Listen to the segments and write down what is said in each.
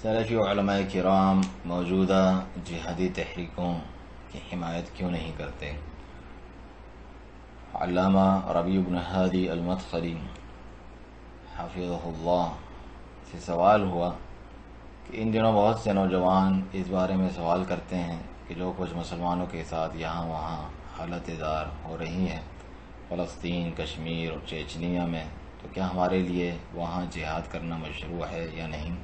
سلفی علماء کرام موجودہ جہادی تحریکوں کی حمایت کیوں نہیں کرتے؟ علامہ ربیع بن ہادی المدخلی حفظہ اللہ سے سوال ہوا کہ ان دنوں بہت سے نوجوان اس بارے میں سوال کرتے ہیں کہ جو کچھ مسلمانوں کے ساتھ یہاں وہاں حالت دار ہو رہی ہے فلسطین، کشمیر اور چیچنیا میں، تو کیا ہمارے لیے وہاں جہاد کرنا مشروع ہے یا نہیں؟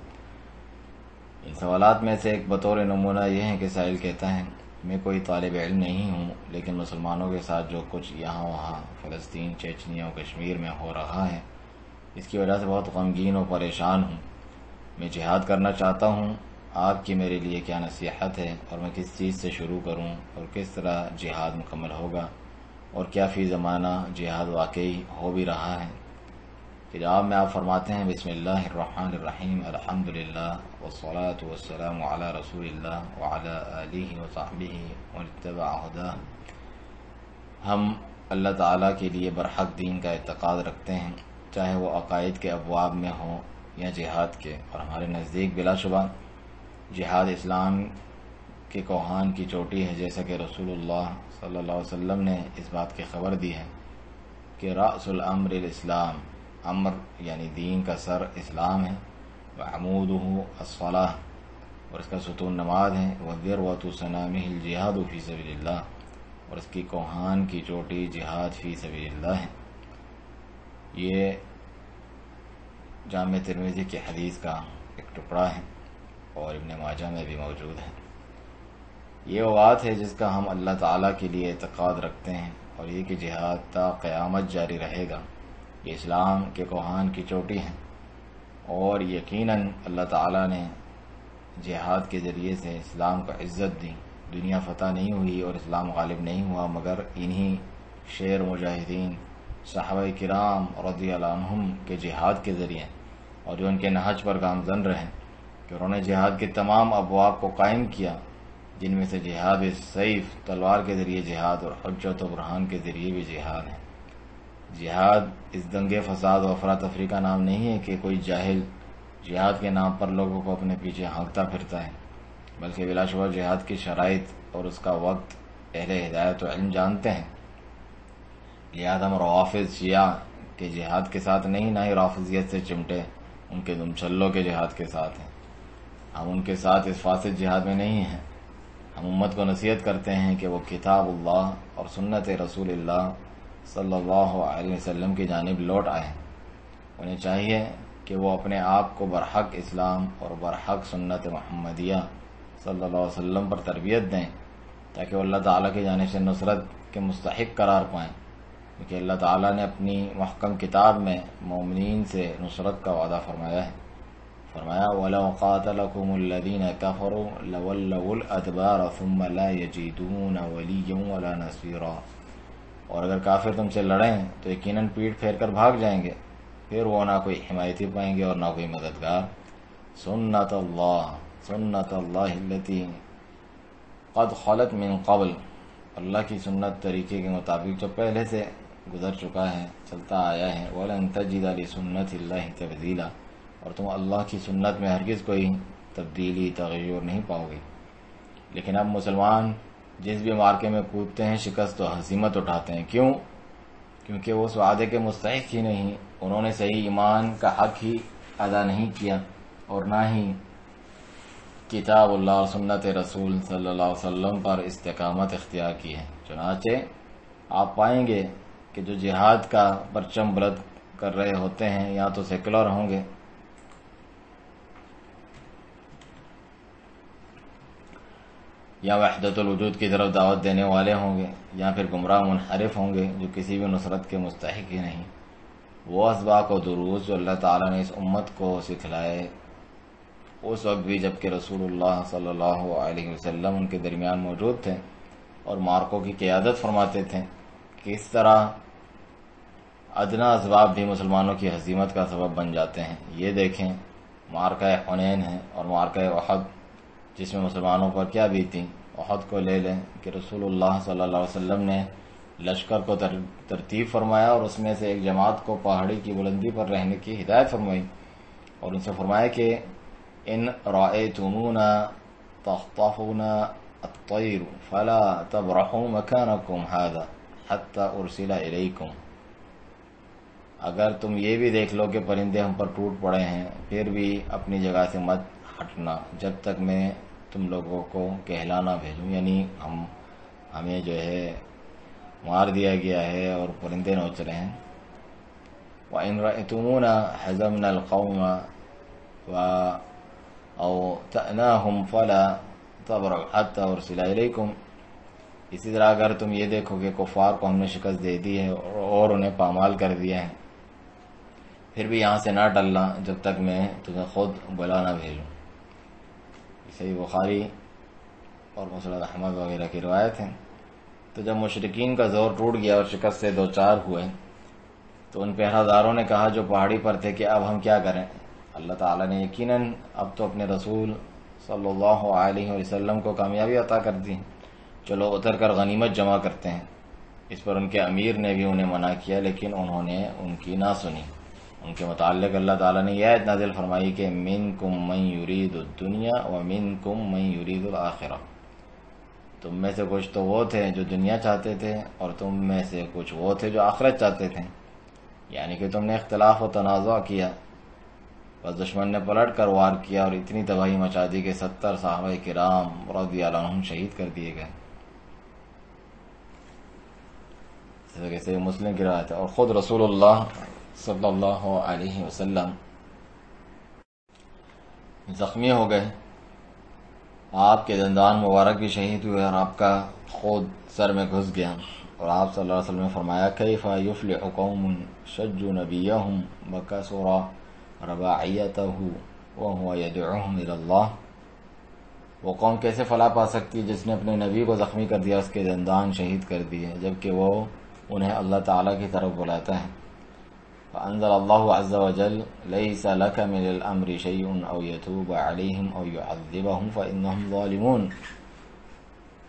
ان سوالات میں سے ایک بطور نمونہ یہ ہے کہ سائل کہتا ہے میں کوئی طالب علم نہیں ہوں، لیکن مسلمانوں کے ساتھ جو کچھ یہاں وہاں فلسطین، چیچنیا اور کشمیر میں ہو رہا ہے اس کی وجہ سے بہت غمگین اور پریشان ہوں۔ میں جہاد کرنا چاہتا ہوں، آپ کی میرے لیے کیا نصیحت ہے اور میں کس چیز سے شروع کروں اور کس طرح جہاد مکمل ہوگا، اور کیا فی زمانہ جہاد واقعی ہو بھی رہا ہے؟ کہ جواب میں آپ فرماتے ہیں بسم اللہ الرحمن الرحیم، الحمدللہ والصلاة والسلام علی رسول اللہ وعلی آلہ وصحبہ ومن اتبع ہداہ۔ ہم اللہ تعالیٰ کے لیے برحق دین کا اعتقاد رکھتے ہیں، چاہے وہ عقائد کے ابواب میں ہوں یا جہاد کے، اور ہمارے نزدیک بلا شبہ جہاد اسلام کے کوہان کی چوٹی ہے، جیسا کہ رسول اللہ صلی اللہ علیہ وسلم نے اس بات کی خبر دی ہے کہ رأس الامر الاسلام، امر یعنی دین کا سر اسلام ہے، وعمودہ الصلاۃ، اور اس کا ستون نماز ہے، وذروۃ سنامہ الجہاد فی سبیل اللہ، اور اس کی کوہان کی چوٹی جہاد فی سبیل اللہ ہے۔ یہ جامع ترمذی کی حدیث کا ایک ٹکڑا ہے اور ابن ماجہ میں بھی موجود ہے۔ یہ وہ بات ہے جس کا ہم اللہ تعالیٰ کے لیے اعتقاد رکھتے ہیں، اور یہ کہ جہاد تا قیامت جاری رہے گا، یہ اسلام کے کوہان کی چوٹی ہے، اور یقیناً اللہ تعالیٰ نے جہاد کے ذریعے سے اسلام کو عزت دی۔ دنیا فتح نہیں ہوئی اور اسلام غالب نہیں ہوا مگر انہی شیر مجاہدین صحابہ کرام رضی اللہ عنہم کے جہاد کے ذریعے، اور جو ان کے نہج پر گامزن رہے کہ انہوں نے جہاد کے تمام ابواب کو قائم کیا، جن میں سے جہاد سیف تلوار کے ذریعے جہاد اور حجت و برہان کے ذریعے بھی جہاد ہے۔ جہاد اس دنگے فساد و افراتفری کا نام نہیں ہے کہ کوئی جاہل جہاد کے نام پر لوگوں کو اپنے پیچھے ہانکتا پھرتا ہے، بلکہ بلا شبہ جہاد کی شرائط اور اس کا وقت اہل ہدایت و علم جانتے ہیں۔ لہذا ہم روافض شیعہ کے جہاد کے ساتھ نہیں، نہ ہی رافضیت سے چمٹے ان کے دم چھلوں کے جہاد کے ساتھ ہیں۔ ہم ان کے ساتھ اس فاسد جہاد میں نہیں ہیں۔ ہم امت کو نصیحت کرتے ہیں کہ وہ کتاب اللہ اور سنت رسول اللہ صلی اللہ علیہ وسلم کی جانب لوٹ آئیں۔ انہیں چاہیے کہ وہ اپنے آپ کو برحق اسلام اور برحق سنت محمدیہ صلی اللہ علیہ وسلم پر تربیت دیں، تاکہ وہ اللہ تعالیٰ کی جانب سے نصرت کے مستحق قرار پائیں، کیونکہ اللہ تعالیٰ نے اپنی محکم کتاب میں مومنین سے نصرت کا وعدہ فرمایا ہے۔ فرمایا وَلَوْ قَاتَلَكُمُ الَّذِينَ كَفَرُوا لَوَلَّوُا الْأَدْبَارَ ثُمَّ لَا يَجِدُونَ وَلِيًّا وَلَا نَصِيرًا، اور اگر کافر تم سے لڑیں تو یقیناً پیٹ پھیر کر بھاگ جائیں گے، پھر وہ نہ کوئی حمایتی پائیں گے اور نہ کوئی مددگار۔ سنت اللہ التی قد خلت من قبل، اللہ کی سنت طریقے کے مطابق جو پہلے سے گزر چکا ہے، چلتا آیا ہے۔ وَلَن تَجِدَ لِسُنَّتِ اللَّهِ تَبْدِيلًا، اور تم اللہ کی سنت میں ہرگز کوئی تبدیلی تغیر نہیں پاؤ گے۔ لیکن اب مسلمان جس بھی مارکے میں کودتے ہیں شکست و ہزیمت اٹھاتے ہیں۔ کیوں؟ کیونکہ وہ اس وعدے کے مستحق ہی نہیں، انہوں نے صحیح ایمان کا حق ہی ادا نہیں کیا، اور نہ ہی کتاب اللہ اور سنت رسول صلی اللہ علیہ وسلم پر استقامت اختیار کی ہے۔ چنانچہ آپ پائیں گے کہ جو جہاد کا پرچم بلند کر رہے ہوتے ہیں یا تو سیکولر ہوں گے یا وحدت الوجود کی طرف دعوت دینے والے ہوں گے، یا پھر گمراہ منحرف ہوں گے جو کسی بھی نصرت کے مستحق ہی نہیں۔ وہ اسباق و دروس جو اللہ تعالیٰ نے اس امت کو سکھلائے اس وقت بھی جبکہ رسول اللہ صلی اللہ علیہ وسلم ان کے درمیان موجود تھے اور مارکوں کی قیادت فرماتے تھے، کہ اس طرح ادنا اسباب بھی مسلمانوں کی ہزیمت کا سبب بن جاتے ہیں۔ یہ دیکھیں مارکہ حنین ہے اور مارکہ احد، جس میں مسلمانوں پر کیا بیتی۔ احد کو لے لیں کہ رسول اللہ صلی اللہ علیہ وسلم نے لشکر کو ترتیب فرمایا اور اس میں سے ایک جماعت کو پہاڑی کی بلندی پر رہنے کی ہدایت فرمائی، اور ان سے فرمایا کہ ان رأيتمونا تخطفنا الطير فلا تبرحوا مكانكم هذا حتى ارسل الیکم، اگر تم یہ بھی دیکھ لو کہ پرندے ہم پر ٹوٹ پڑے ہیں پھر بھی اپنی جگہ سے مت ہٹنا جب تک میں تم لوگوں کو کہلا نہ بھیجوں، یعنی ہمیں جو ہے مار دیا گیا ہے اور پرندے نوچ رہے ہیں۔ وَإِن رَأَيْتُمُونَا حَزَمْنَا الْقَوْمَ أَوْ تَأْنَاهُمْ فَلَا تَبْرَحُوا حَتَّى أُرْسِلَ إِلَيْكُمْ، اسی طرح اگر تم یہ دیکھو کہ کفار کو ہم نے شکست دے دی ہے اور انہیں پامال کر دیا ہے، پھر بھی یہاں سے نہ ٹلنا جب تک میں تمہیں خود بلا نہ بھیجوں۔ صحیح بخاری اور مسند احمد وغیرہ کی روایت ہے۔ تو جب مشرکین کا زور ٹوٹ گیا اور شکست سے دو چار ہوئے تو ان پہرہ داروں نے کہا جو پہاڑی پر تھے کہ اب ہم کیا کریں؟ اللہ تعالیٰ نے یقیناً اب تو اپنے رسول صلی اللہ علیہ وسلم کو کامیابی عطا کر دی، چلو اتر کر غنیمت جمع کرتے ہیں۔ اس پر ان کے امیر نے بھی انہیں منع کیا لیکن انہوں نے ان کی نہ سنی۔ ان کے متعلق اللہ تعالیٰ نے یہ آیت نازل فرمائی کہ منکم من یرید الدنیا ومنکم من یرید الآخرہ، تم میں سے کچھ تو وہ تھے جو دنیا چاہتے تھے اور تم میں سے کچھ وہ تھے جو آخرت چاہتے تھے، یعنی کہ تم نے اختلاف و تنازع کیا، بس دشمن نے پلٹ کر وار کیا اور اتنی تباہی مچا دی کہ 70 صحابہ کرام رضی اللہ عنہم شہید کر دیے گئے، جیسے مسلم کی روایت ہے۔ اور خود رسول اللہ صلی اللہ علیہ وسلم زخمی ہو گئے، آپ کے دندان مبارک بھی شہید ہوئے اور آپ کا خود سر میں گھس گیا، اور آپ صلی اللہ علیہ وسلم نے فرمایا کیف یفلح قوم شجوا نبیہم وکسر رباعیتہ وہو یدعوہم الی اللہ، وہ قوم کیسے فلاح پا سکتی ہے جس نے اپنے نبی کو زخمی کر دیا، اس کے دندان شہید کر دیے، جبکہ وہ انہیں اللہ تعالیٰ کی طرف بلاتا ہے۔ فأنزل اللہ عز وجل لیس لک من الامر شیء او یتوب علیہم او یعذبہم فإنہم ظالمون،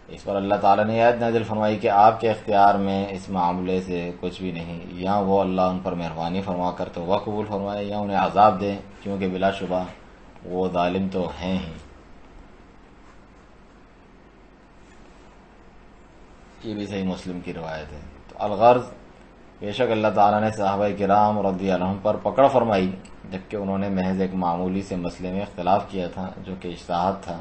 اس پر اللہ تعالیٰ نے آیت نازل فرمائی کہ آپ کے اختیار میں اس معاملے سے کچھ بھی نہیں، یا وہ اللہ ان پر مہربانی فرما کر توبہ قبول فرمائے یا انہیں عذاب دے، کیونکہ بلا شبہ وہ ظالم تو ہیں ہی۔ یہ بھی صحیح مسلم کی روایت ہے۔ تو الغرض، بے شک اللہ تعالیٰ نے صحابہ کرام رضی اللہ عنہم پر پکڑ فرمائی جبکہ انہوں نے محض ایک معمولی سے مسئلے میں اختلاف کیا تھا جو کہ اجتہاد تھا،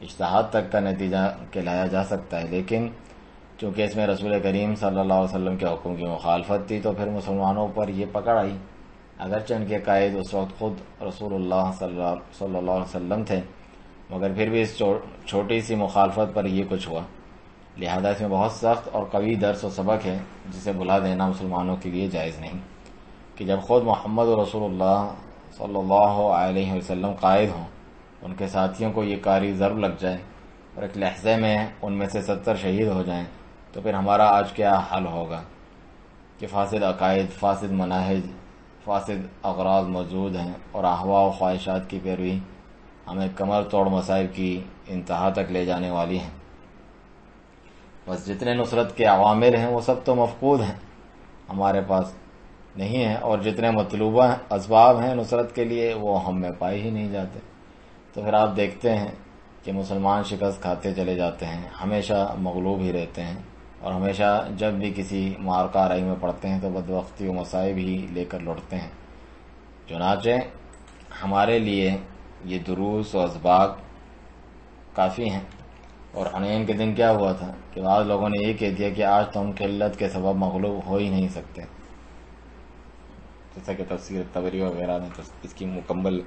اجتہاد تک کا نتیجہ کہلایا جا سکتا ہے، لیکن چونکہ اس میں رسول کریم صلی اللہ علیہ وسلم کے حکم کی مخالفت تھی تو پھر مسلمانوں پر یہ پکڑ آئی، اگرچہ ان کے قائد اس وقت خود رسول اللہ صلی اللہ علیہ وسلم تھے، مگر پھر بھی اس چھوٹی سی مخالفت پر یہ کچھ ہوا، لہذا اس میں بہت سخت اور قوی درس و سبق ہے جسے بھلا دینا مسلمانوں کے لیے جائز نہیں، کہ جب خود محمد رسول اللہ صلی اللہ علیہ وسلم قائد ہوں، ان کے ساتھیوں کو یہ کاری ضرب لگ جائے اور ایک لحظے میں ان میں سے 70 شہید ہو جائیں، تو پھر ہمارا آج کیا حل ہوگا کہ فاسد عقائد، فاسد مناہج، فاسد اغراض موجود ہیں اور اہواء و خواہشات کی پیروی ہمیں کمر توڑ مصائب کی انتہا تک لے جانے والی ہیں۔ بس جتنے نصرت کے عوامل ہیں وہ سب تو مفقود ہیں، ہمارے پاس نہیں ہیں، اور جتنے مطلوبہ اسباب ہیں نصرت کے لیے وہ ہم میں پائے ہی نہیں جاتے۔ تو پھر آپ دیکھتے ہیں کہ مسلمان شکست کھاتے چلے جاتے ہیں، ہمیشہ مغلوب ہی رہتے ہیں، اور ہمیشہ جب بھی کسی معرکہ آرائی میں پڑتے ہیں تو بدبختی و مصائب ہی لے کر لوٹتے ہیں۔ چنانچہ ہمارے لیے یہ دروس و اسباق کافی ہیں۔ اور حنین کے دن کیا ہوا تھا کہ بعض لوگوں نے یہ کہہ دیا کہ آج تو ہم قلت کے سبب مغلوب ہو ہی نہیں سکتے، جیسا کہ تفسیر طبری وغیرہ میں اس کی مکمل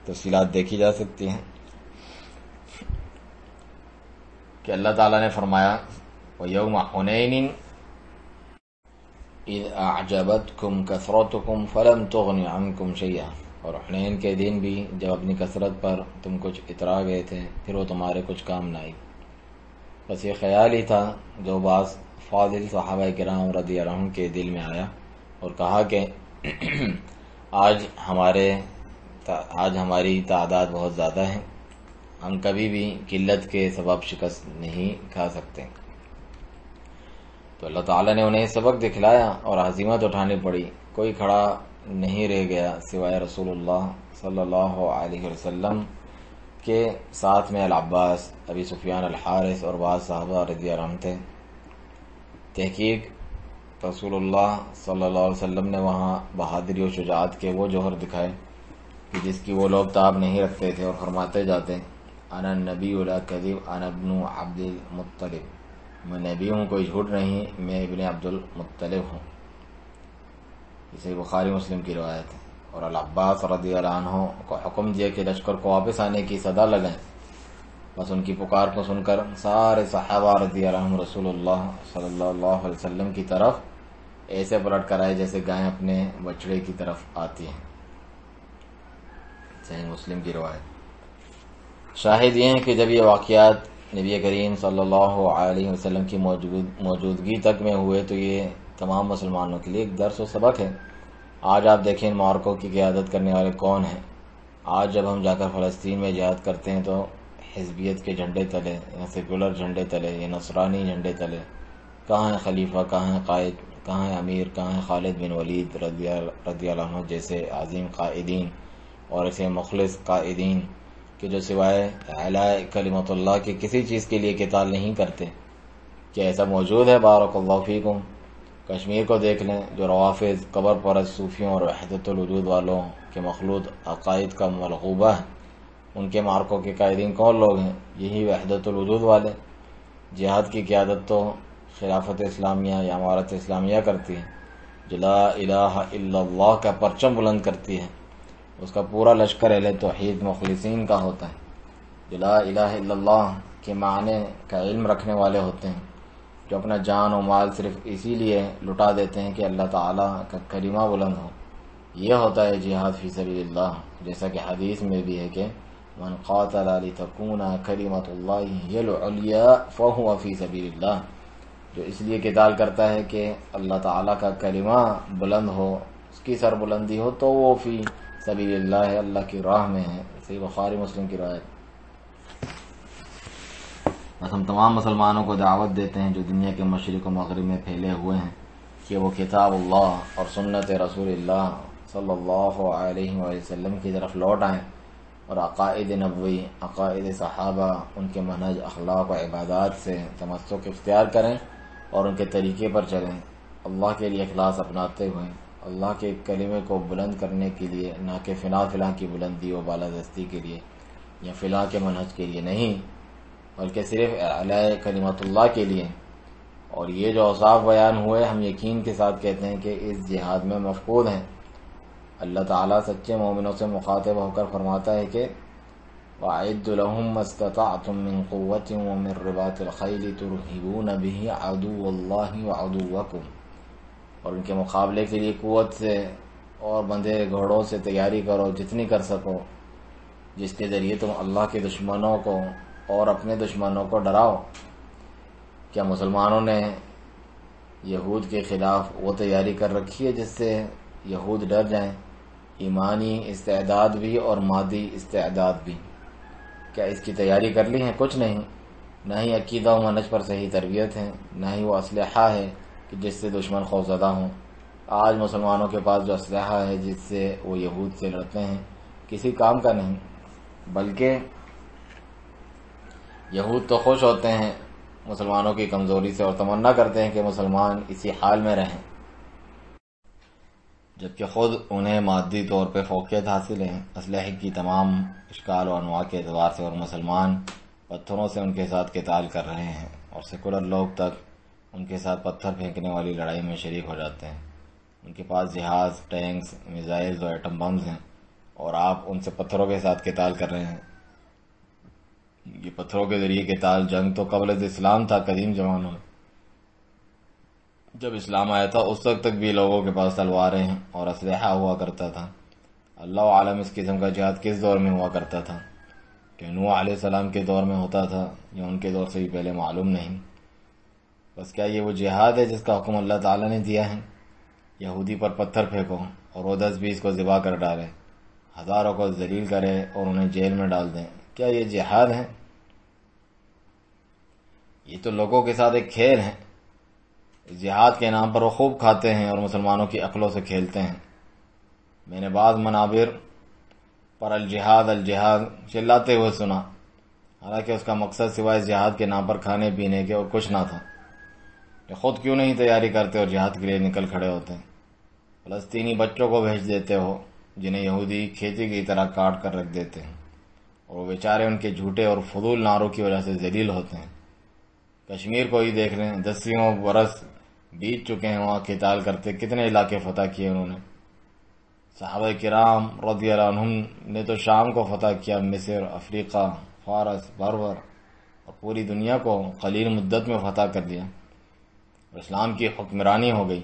تفصیلات دیکھی جا سکتی ہیں کہ اللہ تعالیٰ نے فرمایا وَيَوْمَ حُنَيْنٍ إِذْ أَعْجَبَتْكُمْ كَثْرَتُكُمْ فَلَمْ تُغْنِ عَنْكُمْ شَيْئًا، اور حنین کے دن بھی جب اپنی کثرت پر تم کچھ اترا گئے تھے پھر وہ تمہارے کچھ کام نہ آئی۔ بس یہ خیال ہی تھا جو بعض فاضل صحابہ کرام رضی اللہ عنہم کے دل میں آیا اور کہا کہ آج ہماری تعداد بہت زیادہ ہے، ہم کبھی بھی قلت کے سبب شکست نہیں کھا سکتے۔ تو اللہ تعالیٰ نے انہیں سبق دکھلایا اور عزیمت اٹھانی پڑی، کوئی کھڑا نہیں رہ گیا سوائے رسول اللہ صلی اللہ علیہ وسلم کے ساتھ میں العباس، ابی سفیان، الحارث اور بعض صحابہ رضی اللہ عنہ تھے۔ تحقیق رسول اللہ صلی اللہ علیہ وسلم نے وہاں بہادری و شجاعت کے وہ جوہر دکھائے کہ جس کی وہ لوگ تاب نہیں رکھتے تھے اور فرماتے جاتے انا النبی لا کذب انا ابن عبد المطلب، میں نبی ہوں، کوئی جھوٹ نہیں، میں ابن عبد المطلب ہوں۔ اسے بخاری مسلم کی روایت ہے۔ اور العباس رضی اللہ عنہ کو حکم دیا کہ لشکر کو واپس آنے کی صدا لگائیں۔ بس ان کی پکار کو سن کر سارے صحابہ رضی اللہ عنہ رسول اللہ صلی اللہ علیہ وسلم کی طرف ایسے پلٹ کر آئے جیسے گائیں اپنے بچڑے کی طرف آتی ہیں۔ صحیح مسلم کی روایت۔ شاہد یہ ہیں کہ جب یہ واقعات نبی کریم صلی اللہ علیہ وسلم کی موجودگی تک میں ہوئے تو یہ تمام مسلمانوں کے لیے ایک درس و سبق ہے۔ آج آپ دیکھیں ان معرکوں کی قیادت کرنے والے کون ہیں۔ آج جب ہم جا کر فلسطین میں جہاد کرتے ہیں تو حزبیت کے جھنڈے تلے یا سیکولر جھنڈے تلے یا نصرانی جھنڈے تلے کہاں ہے خلیفہ، کہاں ہے قائد، کہاں ہے امیر، کہاں ہے خالد بن ولید رضی اللہ عنہ جیسے عظیم قائدین اور ایسے مخلص قائدین کہ جو سوائے اعلاء کلمت اللہ کی کسی چیز کے لیے قتال نہیں کرتے۔ کیا ایسا موجود ہے؟ بارک اللہ فیکم۔ کشمیر کو دیکھ لیں، جو روافظ، قبر پرست صوفیوں اور وحدت الوجود والوں کے مخلوط عقائد کا ملغوبہ ہے، ان کے معرکوں کے قائدین کون لوگ ہیں؟ یہی وحدت الوجود والے۔ جہاد کی قیادت تو خلافت اسلامیہ یا امارت اسلامیہ کرتی ہے، جو لا الہ الا اللہ کا پرچم بلند کرتی ہے، اس کا پورا لشکر اہل توحید مخلصین کا ہوتا ہے، جو لا الہ الا اللہ کے معنی کا علم رکھنے والے ہوتے ہیں، جو اپنا جان و مال صرف اسی لیے لٹا دیتے ہیں کہ اللہ تعالیٰ کا کلمہ بلند ہو۔ یہ ہوتا ہے جہاد فی سبیل اللہ، جیسا کہ حدیث میں بھی ہے کہ من قاتل لتکون کلمۃ اللہ ہی العلیٰ فہو فی سبیل اللہ، جو اس لیے قتال کرتا ہے کہ اللہ تعالیٰ کا کلمہ بلند ہو، اس کی سر بلندی ہو، تو وہ فی سبیل اللہ ہے، اللہ کی راہ میں ہے۔ صحیح بخاری مسلم کی روایت۔ بس ہم تمام مسلمانوں کو دعوت دیتے ہیں جو دنیا کے مشرق و مغرب میں پھیلے ہوئے ہیں کہ وہ کتاب اللہ اور سنت رسول اللہ صلی اللہ علیہ وسلم کی طرف لوٹ آئیں اور عقائد نبوی، عقائد صحابہ، ان کے منہج، اخلاق و عبادات سے تمسک اختیار کریں اور ان کے طریقے پر چلیں، اللہ کے لیے اخلاص اپناتے ہوئے، اللہ کے کلمے کو بلند کرنے کے لیے، نہ کہ فلاں کی بلندی و بالادستی کے لیے یا فلاں کے منہج کے لیے نہیں، بلکہ صرف اعلاء کلمت اللہ کے لیے۔ اور یہ جو اوصاف بیان ہوئے ہم یقین کے ساتھ کہتے ہیں کہ اس جہاد میں مفقود ہیں۔ اللہ تعالیٰ سچے مومنوں سے مخاطب ہو کر فرماتا ہے کہ وَأَعِدُّ لَهُم مَّا اسْتَطَعْتُم مِّن قُوَّةٍ وَمِن رِّبَاطِ الْخَيْلِ تُرْهِبُونَ بِهِ عَدُوَّ اللَّهِ وَعَدُوَّكُمْ، اور ان کے مقابلے کے لیے قوت سے اور بندھے گھوڑوں سے تیاری کرو جتنی کر سکو، جس کے ذریعے تم اللہ کے دشمنوں کو اور اپنے دشمنوں کو ڈراؤ۔ کیا مسلمانوں نے یہود کے خلاف وہ تیاری کر رکھی ہے جس سے یہود ڈر جائیں؟ ایمانی استعداد بھی اور مادی استعداد بھی۔ کیا اس کی تیاری کر لی ہے؟ کچھ نہیں۔ نہ ہی عقیدہ و منہج پر صحیح تربیت ہے، نہ ہی وہ اسلحہ ہے کہ جس سے دشمن خوفزدہ ہوں۔ آج مسلمانوں کے پاس جو اسلحہ ہے جس سے وہ یہود سے لڑتے ہیں کسی کام کا نہیں، بلکہ یہود تو خوش ہوتے ہیں مسلمانوں کی کمزوری سے اور تمنا کرتے ہیں کہ مسلمان اسی حال میں رہیں، جبکہ خود انہیں مادی طور پہ فوقیت حاصل ہے اسلحے کی تمام اشکال و انواع کے اعتبار سے، اور مسلمان پتھروں سے ان کے ساتھ قتال کر رہے ہیں، اور سیکولر لوگ تک ان کے ساتھ پتھر پھینکنے والی لڑائی میں شریک ہو جاتے ہیں۔ ان کے پاس جہاز، ٹینکس، میزائلز اور ایٹم بمز ہیں، اور آپ ان سے پتھروں کے ساتھ قتال کر رہے ہیں۔ یہ پتھروں کے ذریعے قتال، جنگ تو قبل از اسلام تھا، قدیم زمانوں میں۔ جب اسلام آیا تھا اس وقت تک بھی لوگوں کے پاس تلواریں اور اسلحہ ہوا کرتا تھا۔ اللہ عالم اس قسم کا جہاد کس دور میں ہوا کرتا تھا، کہ نوح علیہ السلام کے دور میں ہوتا تھا یا ان کے دور سے بھی پہلے معلوم نہیں۔ بس کیا یہ وہ جہاد ہے جس کا حکم اللہ تعالیٰ نے دیا ہے؟ یہودی پر پتھر پھینکو اور وہ 10-20 کو ذبح کر ڈالے، ہزاروں کو ذلیل کرے اور انہیں جیل میں ڈال دیں، کیا یہ جہاد ہے؟ یہ تو لوگوں کے ساتھ ایک کھیل ہے۔ جہاد کے نام پر وہ خوب کھاتے ہیں اور مسلمانوں کی عقلوں سے کھیلتے ہیں۔ میں نے بعض منابر پر الجہاد الجہاد چلاتے ہوئے سنا، حالانکہ اس کا مقصد سوائے جہاد کے نام پر کھانے پینے کے اور کچھ نہ تھا۔ کہ خود کیوں نہیں تیاری کرتے اور جہاد کے لیے نکل کھڑے ہوتے ہیں؟ فلسطینی بچوں کو بھیج دیتے ہو جنہیں یہودی کھیتی کی طرح کاٹ کر رکھ دیتے ہیں، اور وہ بیچارے ان کے جھوٹے اور فضول نعروں کی وجہ سے ذلیل ہوتے ہیں۔ کشمیر کو ہی دیکھ لیں، 10 برس بیت چکے ہیں وہاں قتال کرتے، کتنے علاقے فتح کیے انہوں نے۔ صحابہ کرام رضی اللہ عنہم نے تو شام کو فتح کیا، مصر، افریقہ، فارس، بربر اور پوری دنیا کو قلیل مدت میں فتح کر دیا، اور اسلام کی حکمرانی ہو گئی،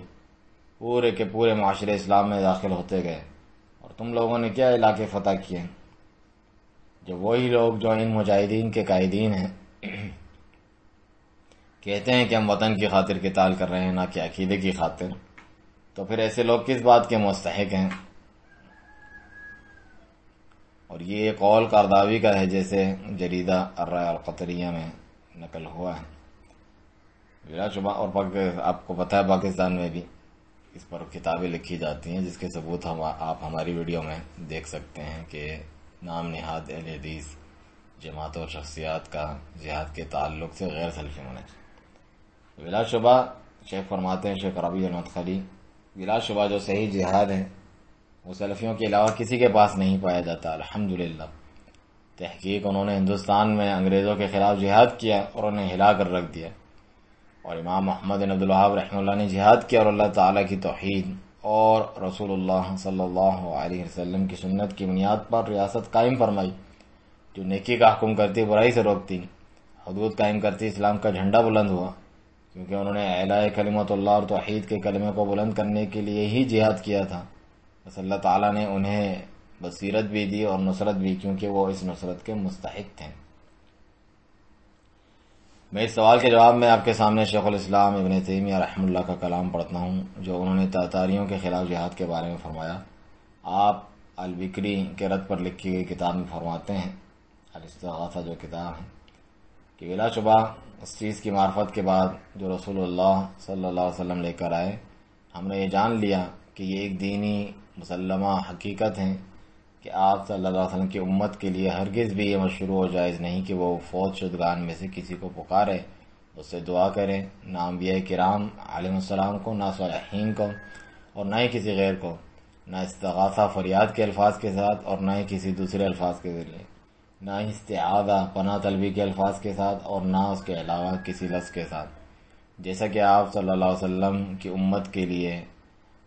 پورے کے پورے معاشرے اسلام میں داخل ہوتے گئے۔ اور تم لوگوں نے کیا علاقے فتح کیے؟ جو وہی لوگ جو ان مجاہدین کے قائدین ہیں کہتے ہیں کہ ہم وطن کی خاطر قتال کر رہے ہیں، نہ کہ عقیدے کی خاطر، تو پھر ایسے لوگ کس بات کے مستحق ہیں؟ اور یہ قول کارداوی کا ہے، جیسے جریدہ الرائے القطریہ میں نقل ہوا ہے بلا شبہ۔ اور آپ کو پتہ ہے پاکستان میں بھی اس پر کتابیں لکھی جاتی ہیں، جس کے ثبوت آپ ہماری ویڈیو میں دیکھ سکتے ہیں کہ نام نہاد اہل حدیث جماعت اور شخصیات کا جہاد کے تعلق سے غیر سلفی ہونا چاہیے۔ بلا شبہ شیخ فرماتے ہیں، شیخ ربیع المدخلی، بلا شبہ جو صحیح جہاد ہے وہ سلفیوں کے علاوہ کسی کے پاس نہیں پایا جاتا۔ الحمدللہ تحقیق انہوں نے ہندوستان میں انگریزوں کے خلاف جہاد کیا اور انہیں ہلا کر رکھ دیا، اور امام محمد بن عبد الوہاب رحمہ اللہ نے جہاد کیا اور اللہ تعالیٰ کی توحید اور رسول اللہ صلی اللہ علیہ وسلم کی سنت کی بنیاد پر ریاست قائم فرمائی، جو نیکی کا حکم کرتی، برائی سے روکتی، حدود قائم کرتی، اسلام کا جھنڈا بلند ہوا، کیونکہ انہوں نے اعلاء کلمت اللہ اور توحید کے کلمے کو بلند کرنے کے لیے ہی جہاد کیا تھا۔ بس اللہ تعالیٰ نے انہیں بصیرت بھی دی اور نصرت بھی، کیونکہ وہ اس نصرت کے مستحق تھے۔ میں اس سوال کے جواب میں آپ کے سامنے شیخ الاسلام ابن تیمیہ رحمہ اللہ کا کلام پڑھتا ہوں، جو انہوں نے تاتاریوں کے خلاف جہاد کے بارے میں فرمایا۔ آپ البکری کے رد پر لکھی گئی کتاب میں فرماتے ہیں، الاستغاثہ جو کتاب ہے، کہ بلا شبہ اس چیز کی معرفت کے بعد جو رسول اللہ صلی اللہ علیہ وسلم لے کر آئے، ہم نے یہ جان لیا کہ یہ ایک دینی مسلمہ حقیقت ہے کہ آپ صلی اللہ علیہ وسلم کی امت کے لیے ہرگز بھی یہ مشروع و جائز نہیں کہ وہ فوت شدگان میں سے کسی کو پکارے، اس سے دعا کرے، نہ انبیاء کرام علیہ السلام کو، نہ صالحین کو، اور نہ ہی کسی غیر کو، نہ استغاثہ فریاد کے الفاظ کے ساتھ اور نہ ہی کسی دوسرے الفاظ کے ذریعے، نہ ہی استعاذہ پناہ طلبی کے الفاظ کے ساتھ، اور نہ اس کے علاوہ کسی لفظ کے ساتھ، جیسا کہ آپ صلی اللہ علیہ وسلم کی امت کے لیے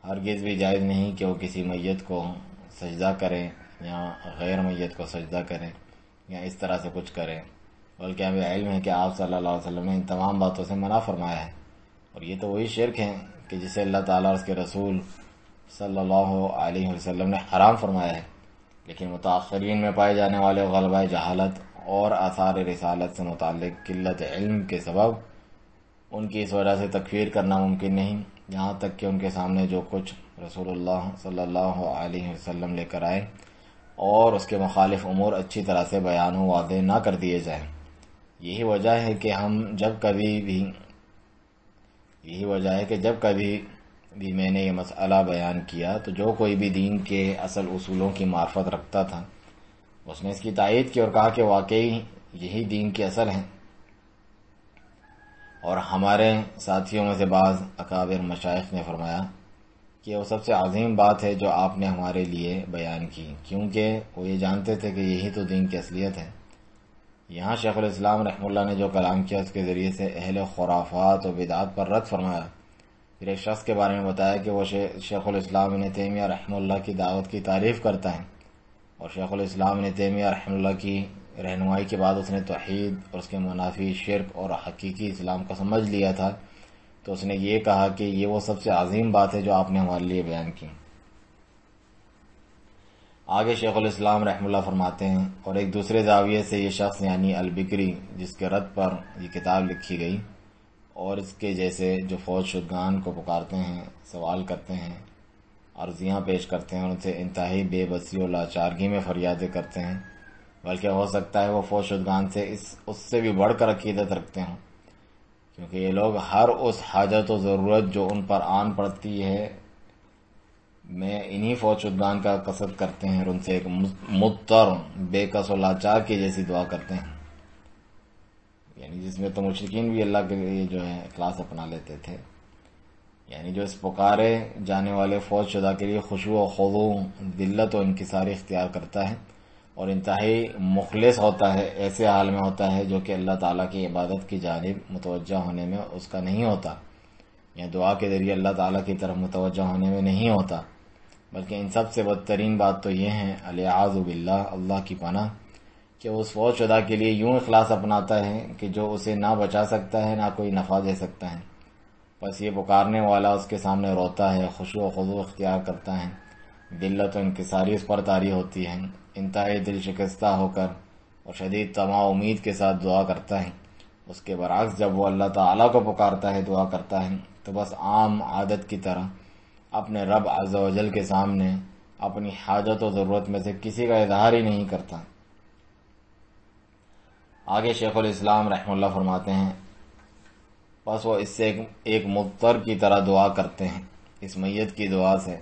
ہرگز بھی جائز نہیں کہ وہ کسی میت کو سجدہ کرے یا غیر میت کو سجدہ کرے یا اس طرح سے کچھ کرے، بلکہ ہمیں علم ہے کہ آپ صلی اللہ علیہ وسلم نے ان تمام باتوں سے منع فرمایا ہے، اور یہ تو وہی شرک ہے کہ جسے اللہ تعالیٰ اور اس کے رسول صلی اللہ علیہ وسلم نے حرام فرمایا ہے۔ لیکن متاخرین میں پائے جانے والے غلبہ جہالت اور آثار رسالت سے متعلق قلت علم کے سبب ان کی اس وجہ سے تکفیر کرنا ممکن نہیں، یہاں تک کہ ان کے سامنے جو کچھ رسول اللہ صلی اللہ علیہ وسلم لے کر آئے اور اس کے مخالف امور اچھی طرح سے بیان و واضح نہ کر دیے جائیں۔ یہی وجہ ہے کہ جب کبھی بھی میں نے یہ مسئلہ بیان کیا تو جو کوئی بھی دین کے اصل اصولوں کی معرفت رکھتا تھا اس نے اس کی تائید کی اور کہا کہ واقعی یہی دین کے اصل ہیں۔ اور ہمارے ساتھیوں میں سے بعض اکابر مشائخ نے فرمایا کہ وہ سب سے عظیم بات ہے جو آپ نے ہمارے لیے بیان کی، کیونکہ وہ یہ جانتے تھے کہ یہی تو دین کی اصلیت ہے۔ یہاں شیخ الاسلام رحمہ اللہ نے جو کلام کیا اس کے ذریعے سے اہل خرافات و بدعات پر رد فرمایا، پھر ایک شخص کے بارے میں بتایا کہ وہ شیخ الاسلام ابن تیمیہ رحمہ اللہ کی دعوت کی تعریف کرتا ہے، اور شیخ الاسلام ابن تیمیہ رحمہ اللہ کی رہنمائی کے بعد اس نے توحید اور اس کے منافی شرک اور حقیقی اسلام کو سمجھ لیا تھا، تو اس نے یہ کہا کہ یہ وہ سب سے عظیم بات ہے جو آپ نے ہمارے لیے بیان کی۔ آگے شیخ الاسلام رحمہ اللہ فرماتے ہیں، اور ایک دوسرے زاویے سے یہ شخص یعنی البکری جس کے رد پر یہ کتاب لکھی گئی، اور اس کے جیسے جو فوت شدگان کو پکارتے ہیں، سوال کرتے ہیں، عرضیاں پیش کرتے ہیں، اور ان سے انتہائی بے بسی اور لاچارگی میں فریادیں کرتے ہیں، بلکہ ہو سکتا ہے وہ فوت شدگان سے اس سے بھی بڑھ کر عقیدت رکھتے ہوں، کیونکہ یہ لوگ ہر اس حاجت و ضرورت جو ان پر آن پڑتی ہے میں انہی فوج شدگان کا قصد کرتے ہیں اور ان سے ایک مضطر بے کس و لاچار کی جیسی دعا کرتے ہیں، یعنی جس میں تو مشرکین بھی اللہ کے لیے جو ہے اخلاص اپنا لیتے تھے، یعنی جو اس پکارے جانے والے فوج شدہ کے لیے خشوع و خضوع، ذلت و انکساری اختیار کرتا ہے اور انتہائی مخلص ہوتا ہے، ایسے حال میں ہوتا ہے جو کہ اللہ تعالیٰ کی عبادت کی جانب متوجہ ہونے میں اس کا نہیں ہوتا، یا دعا کے ذریعے اللہ تعالیٰ کی طرف متوجہ ہونے میں نہیں ہوتا، بلکہ ان سب سے بدترین بات تو یہ ہے الیاذ باللہ، اللہ کی پناہ، کہ اس فوج شدہ کے لیے یوں اخلاص اپناتا ہے کہ جو اسے نہ بچا سکتا ہے نہ کوئی نفع دے سکتا ہے، بس یہ پکارنے والا اس کے سامنے روتا ہے، خشوع و خضوع اختیار کرتا ہے، ذلت و انکساری اس پر طاری ہوتی ہے، انتہائی دل شکستہ ہو کر اور شدید طمع و امید کے ساتھ دعا کرتا ہے۔ اس کے برعکس جب وہ اللہ تعالیٰ کو پکارتا ہے، دعا کرتا ہے، تو بس عام عادت کی طرح اپنے رب عز و جل کے سامنے اپنی حاجت و ضرورت میں سے کسی کا اظہار ہی نہیں کرتا۔ آگے شیخ الاسلام رحمہ اللہ فرماتے ہیں، بس وہ اس سے ایک مضطر کی طرح دعا کرتے ہیں، اس میت کی دعا سے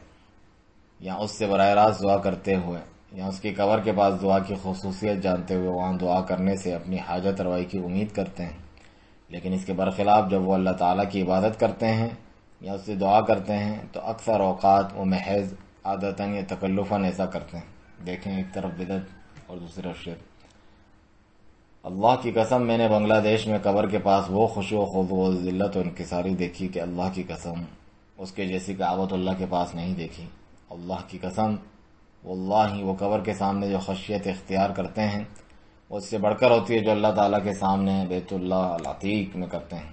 یا اس سے براہ راست دعا کرتے ہوئے یا اس کی قبر کے پاس دعا کی خصوصیت جانتے ہوئے وہاں دعا کرنے سے اپنی حاجت روائی کی امید کرتے ہیں، لیکن اس کے برخلاف جب وہ اللہ تعالیٰ کی عبادت کرتے ہیں یا اس سے دعا کرتے ہیں تو اکثر اوقات وہ محض عادتاً یا تکلفاً ایسا کرتے ہیں۔ دیکھیں، ایک طرف بدعت اور دوسری طرف شرک۔ اللہ کی قسم میں نے بنگلہ دیش میں قبر کے پاس وہ خشوع و خضوع و ذلت و انکساری دیکھی کہ اللہ کی قسم اس کے جیسی کعبۃ اللہ کے پاس نہیں دیکھی۔ اللہ کی قسم واللہ وہ قبر کے سامنے جو خشیت اختیار کرتے ہیں وہ اس سے بڑھ کر ہوتی ہے جو اللہ تعالیٰ کے سامنے بیت اللہ العتیق میں کرتے ہیں،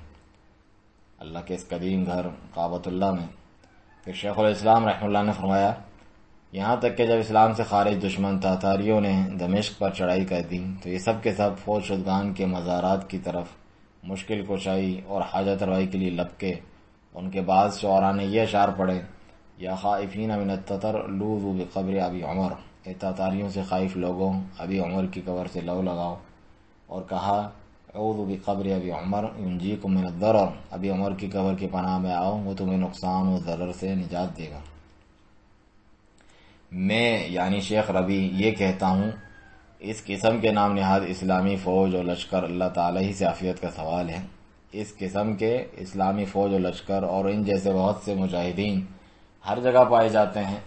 اللہ کے اس قدیم گھر کعبۃ اللہ میں۔ پھر شیخ الاسلام رحمہ اللہ نے فرمایا، یہاں تک کہ جب اسلام سے خارج دشمن تاتاریوں نے دمشق پر چڑھائی کر دی تو یہ سب کے سب فوج شدگان کے مزارات کی طرف مشکل کشائی اور حاجت روائی کے لیے لپکے۔ ان کے بعض شعراء نے یہ اشعار پڑھے، یا خائفین من التتر لوذوا بقبر ابی عمر، اے تاتاریوں سے خائف لوگوں ابی عمر کی قبر سے لو لگاؤ، اور کہا اعوذ بقبر ابی عمر ینجیکم من الضرر، ابی عمر کی قبر کی پناہ میں آؤ، وہ تمہیں نقصان و ضرر سے نجات دے گا۔ میں یعنی شیخ ربی یہ کہتا ہوں، اس قسم کے نام نہاد اسلامی فوج اور لشکر اللہ تعالیٰ ہی سے عافیت کا سوال ہے۔ اس قسم کے اسلامی فوج اور لشکر اور ان جیسے بہت سے مجاہدین ہر جگہ پائے جاتے ہیں،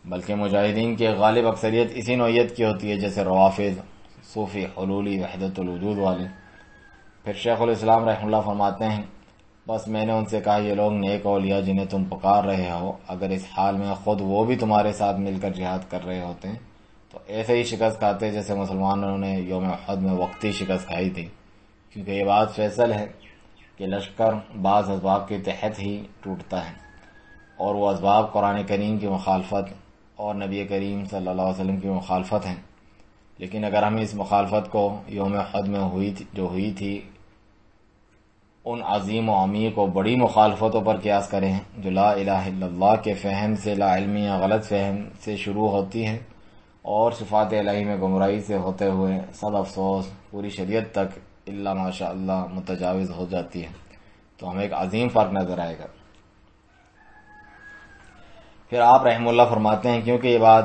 بلکہ مجاہدین کی غالب اکثریت اسی نوعیت کی ہوتی ہے، جیسے روافض، صوفی، حلولی، وحدت الوجود والے۔ پھر شیخ الاسلام رحمہ اللہ فرماتے ہیں، بس میں نے ان سے کہا، یہ لوگ نیک اولیاء جنہیں تم پکار رہے ہو، اگر اس حال میں خود وہ بھی تمہارے ساتھ مل کر جہاد کر رہے ہوتے تو ایسے ہی شکست کھاتے جیسے مسلمانوں نے یوم احد میں وقتی شکست کھائی تھی، کیونکہ یہ بات فیصل ہے کہ لشکر بعض اسباب کے تحت ہی ٹوٹتا ہے، اور وہ اسباب قرآن کریم کی مخالفت اور نبی کریم صلی اللہ علیہ وسلم کی مخالفت ہیں۔ لیکن اگر ہم اس مخالفت کو یوم احد میں ہوئی تھی ان عظیم و عمیق و بڑی مخالفتوں پر قیاس کریں جو لا الہ الا اللہ کے فہم سے، لا علمی یا غلط فہم سے شروع ہوتی ہیں اور صفات الہی میں گمراہی سے ہوتے ہوئے سب افسوس پوری شریعت تک الا ماشاء اللہ متجاوز ہو جاتی ہے، تو ہمیں ایک عظیم فرق نظر آئے گا۔ پھر آپ رحمہ اللہ فرماتے ہیں، کیونکہ یہ بات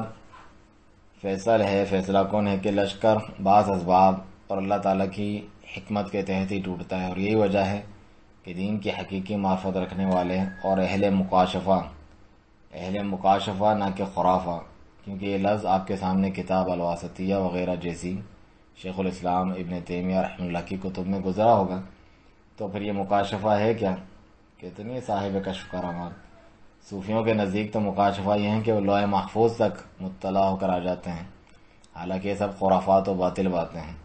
فیصل ہے، فیصلہ کن ہے کہ لشکر بعض اسباب اور اللہ تعالیٰ کی حکمت کے تحت ہی ٹوٹتا ہے، اور یہی وجہ ہے کہ دین کی حقیقی معرفت رکھنے والے اور اہل مکاشفہ نہ کہ خرافہ، کیونکہ یہ لفظ آپ کے سامنے کتاب الواسطیہ وغیرہ جیسی شیخ الاسلام ابن تیمیہ رحمہ اللہ کی کتب میں گزرا ہوگا، تو پھر یہ مکاشفہ ہے کیا؟ کتنی صاحب کشف کرامات۔ صوفیوں کے نزدیک تو مکاشفہ یہ ہیں کہ وہ لوح محفوظ تک مطلع ہو کر آ جاتے ہیں، حالانکہ یہ سب خرافات و باطل باتیں ہیں۔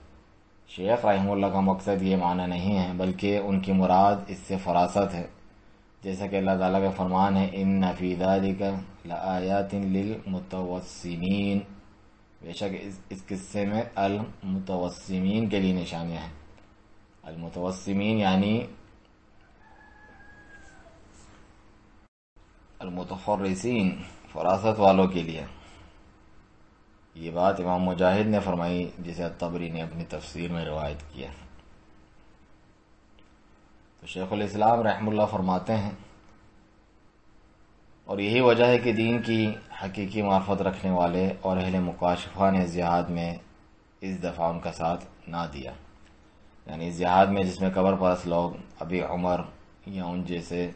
شیخ رحمہ اللہ کا مقصد یہ معنی نہیں ہے، بلکہ ان کی مراد اس سے فراست ہے، جیسا کہ اللہ تعالیٰ کا فرمان ہے، ان فی ذلک لآیات للمتوسمین، بے شک اس قصے میں المتوسمین کے لیے نشانیاں ہیں۔ المتوسمین یعنی المتفرسین، فراست والوں کے لیے۔ یہ بات امام مجاہد نے فرمائی، جسے الطبری نے اپنی تفسیر میں روایت کیا۔ تو شیخ الاسلام رحمہ اللہ فرماتے ہیں، اور یہی وجہ ہے کہ دین کی حقیقی معرفت رکھنے والے اور اہل مکاشفہ نے اس جہاد میں اس دفعہ ان کا ساتھ نہ دیا، یعنی اس جہاد میں جس میں قبر پرست لوگ ابھی عمر یا ان جیسے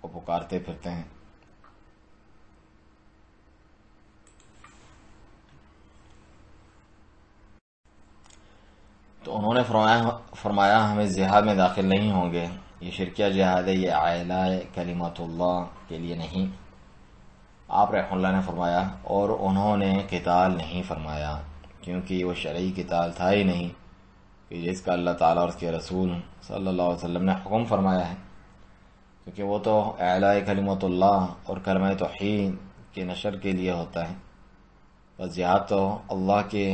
کو پکارتے پھرتے ہیں۔ تو انہوں نے فرمایا ہم اس جہاد میں داخل نہیں ہوں گے، یہ شرکیہ جہاد ہے، یہ اعلاء کلمت اللہ کے لیے نہیں۔ آپ رحمہ اللہ نے فرمایا اور انہوں نے قتال نہیں فرمایا، کیونکہ وہ شرعی قتال تھا ہی نہیں کہ جس کا اللہ تعالیٰ اور اس کے رسول صلی اللہ علیہ وسلم نے حکم فرمایا ہے، کیونکہ وہ تو اعلاء کلمت اللہ اور کلمہ توحید کے نشر کے لیے ہوتا ہے۔ بس جہاد تو اللہ کے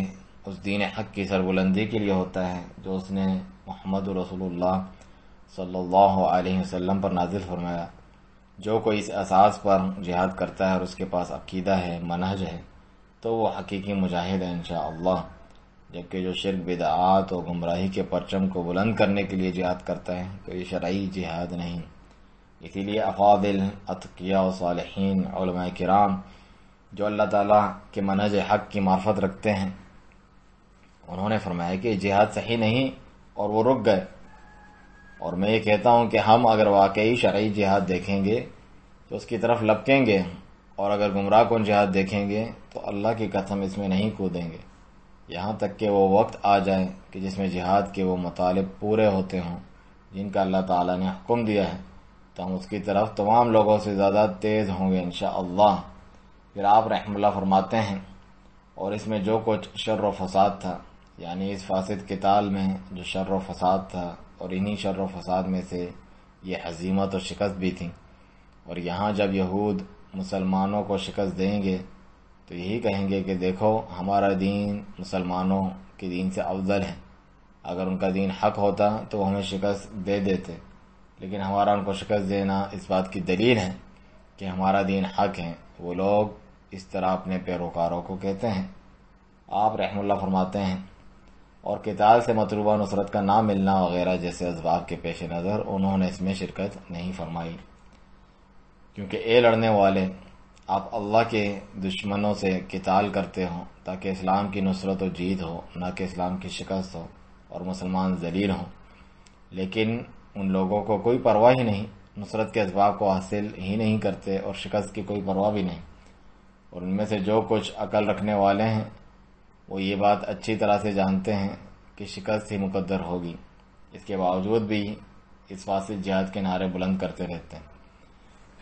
اس دین حق کی سربلندی کے لیے ہوتا ہے جو اس نے محمد رسول اللہ صلی اللہ علیہ وسلم پر نازل فرمایا۔ جو کوئی اس اساس پر جہاد کرتا ہے اور اس کے پاس عقیدہ ہے، منہج ہے، تو وہ حقیقی مجاہد ہے انشاءاللہ، جبکہ جو شرک، بدعات اور گمراہی کے پرچم کو بلند کرنے کے لیے جہاد کرتا ہے تو یہ شرعی جہاد نہیں۔ اسی لیے افاضل، اتقیاء و صالحین، علماء کرام جو اللہ تعالیٰ کے منہج حق کی معرفت رکھتے ہیں، انہوں نے فرمایا کہ جہاد صحیح نہیں اور وہ رک گئے۔ اور میں یہ کہتا ہوں کہ ہم اگر واقعی شرعی جہاد دیکھیں گے تو اس کی طرف لپکیں گے، اور اگر گمراہ کن جہاد دیکھیں گے تو اللہ کی قسم اس میں نہیں کودیں گے، یہاں تک کہ وہ وقت آ جائے کہ جس میں جہاد کے وہ مطالب پورے ہوتے ہوں جن کا اللہ تعالیٰ نے حکم دیا ہے، تو ہم اس کی طرف تمام لوگوں سے زیادہ تیز ہوں گے انشاءاللہ۔ پھر آپ رحمہ اللہ فرماتے ہیں اور اس میں جو کچھ شر و فساد تھا، یعنی اس فاسد قتال میں جو شر و فساد تھا، اور انہی شر و فساد میں سے یہ ہزیمت اور شکست بھی تھی۔ اور یہاں جب یہود مسلمانوں کو شکست دیں گے تو یہی کہیں گے کہ دیکھو ہمارا دین مسلمانوں کے دین سے افضل ہے، اگر ان کا دین حق ہوتا تو وہ ہمیں شکست دے دیتے، لیکن ہمارا ان کو شکست دینا اس بات کی دلیل ہے کہ ہمارا دین حق ہے۔ وہ لوگ اس طرح اپنے پیروکاروں کو کہتے ہیں۔ آپ رحمہ اللہ فرماتے ہیں اور قتال سے مطلوبہ نصرت کا نہ ملنا وغیرہ جیسے اسباب کے پیش نظر انہوں نے اس میں شرکت نہیں فرمائی، کیونکہ اے لڑنے والے، آپ اللہ کے دشمنوں سے قتال کرتے ہو تاکہ اسلام کی نصرت و جیت ہو، نہ کہ اسلام کی شکست ہو اور مسلمان ذلیل ہوں۔ لیکن ان لوگوں کو کوئی پرواہ ہی نہیں، نصرت کے اسباب کو حاصل ہی نہیں کرتے اور شکست کی کوئی پرواہ بھی نہیں۔ اور ان میں سے جو کچھ عقل رکھنے والے ہیں وہ یہ بات اچھی طرح سے جانتے ہیں کہ شکست ہی مقدر ہوگی، اس کے باوجود بھی اس فاسد جہاد کے نعرے بلند کرتے رہتے ہیں۔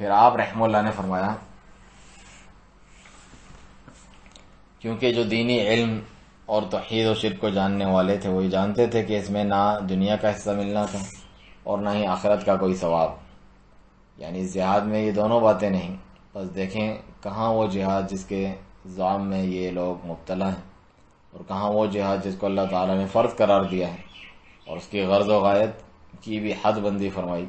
پھر آپ رحمہ اللہ نے فرمایا کیونکہ جو دینی علم اور توحید و شرک کو جاننے والے تھے وہ یہ جانتے تھے کہ اس میں نہ دنیا کا حصہ ملنا تھا اور نہ ہی آخرت کا کوئی ثواب، یعنی اس جہاد میں یہ دونوں باتیں نہیں۔ بس دیکھیں کہاں وہ جہاد جس کے زعم میں یہ لوگ مبتلا ہیں، اور کہاں وہ جہاد جس کو اللہ تعالیٰ نے فرض قرار دیا ہے اور اس کی غرض و غایت کی بھی حد بندی فرمائی،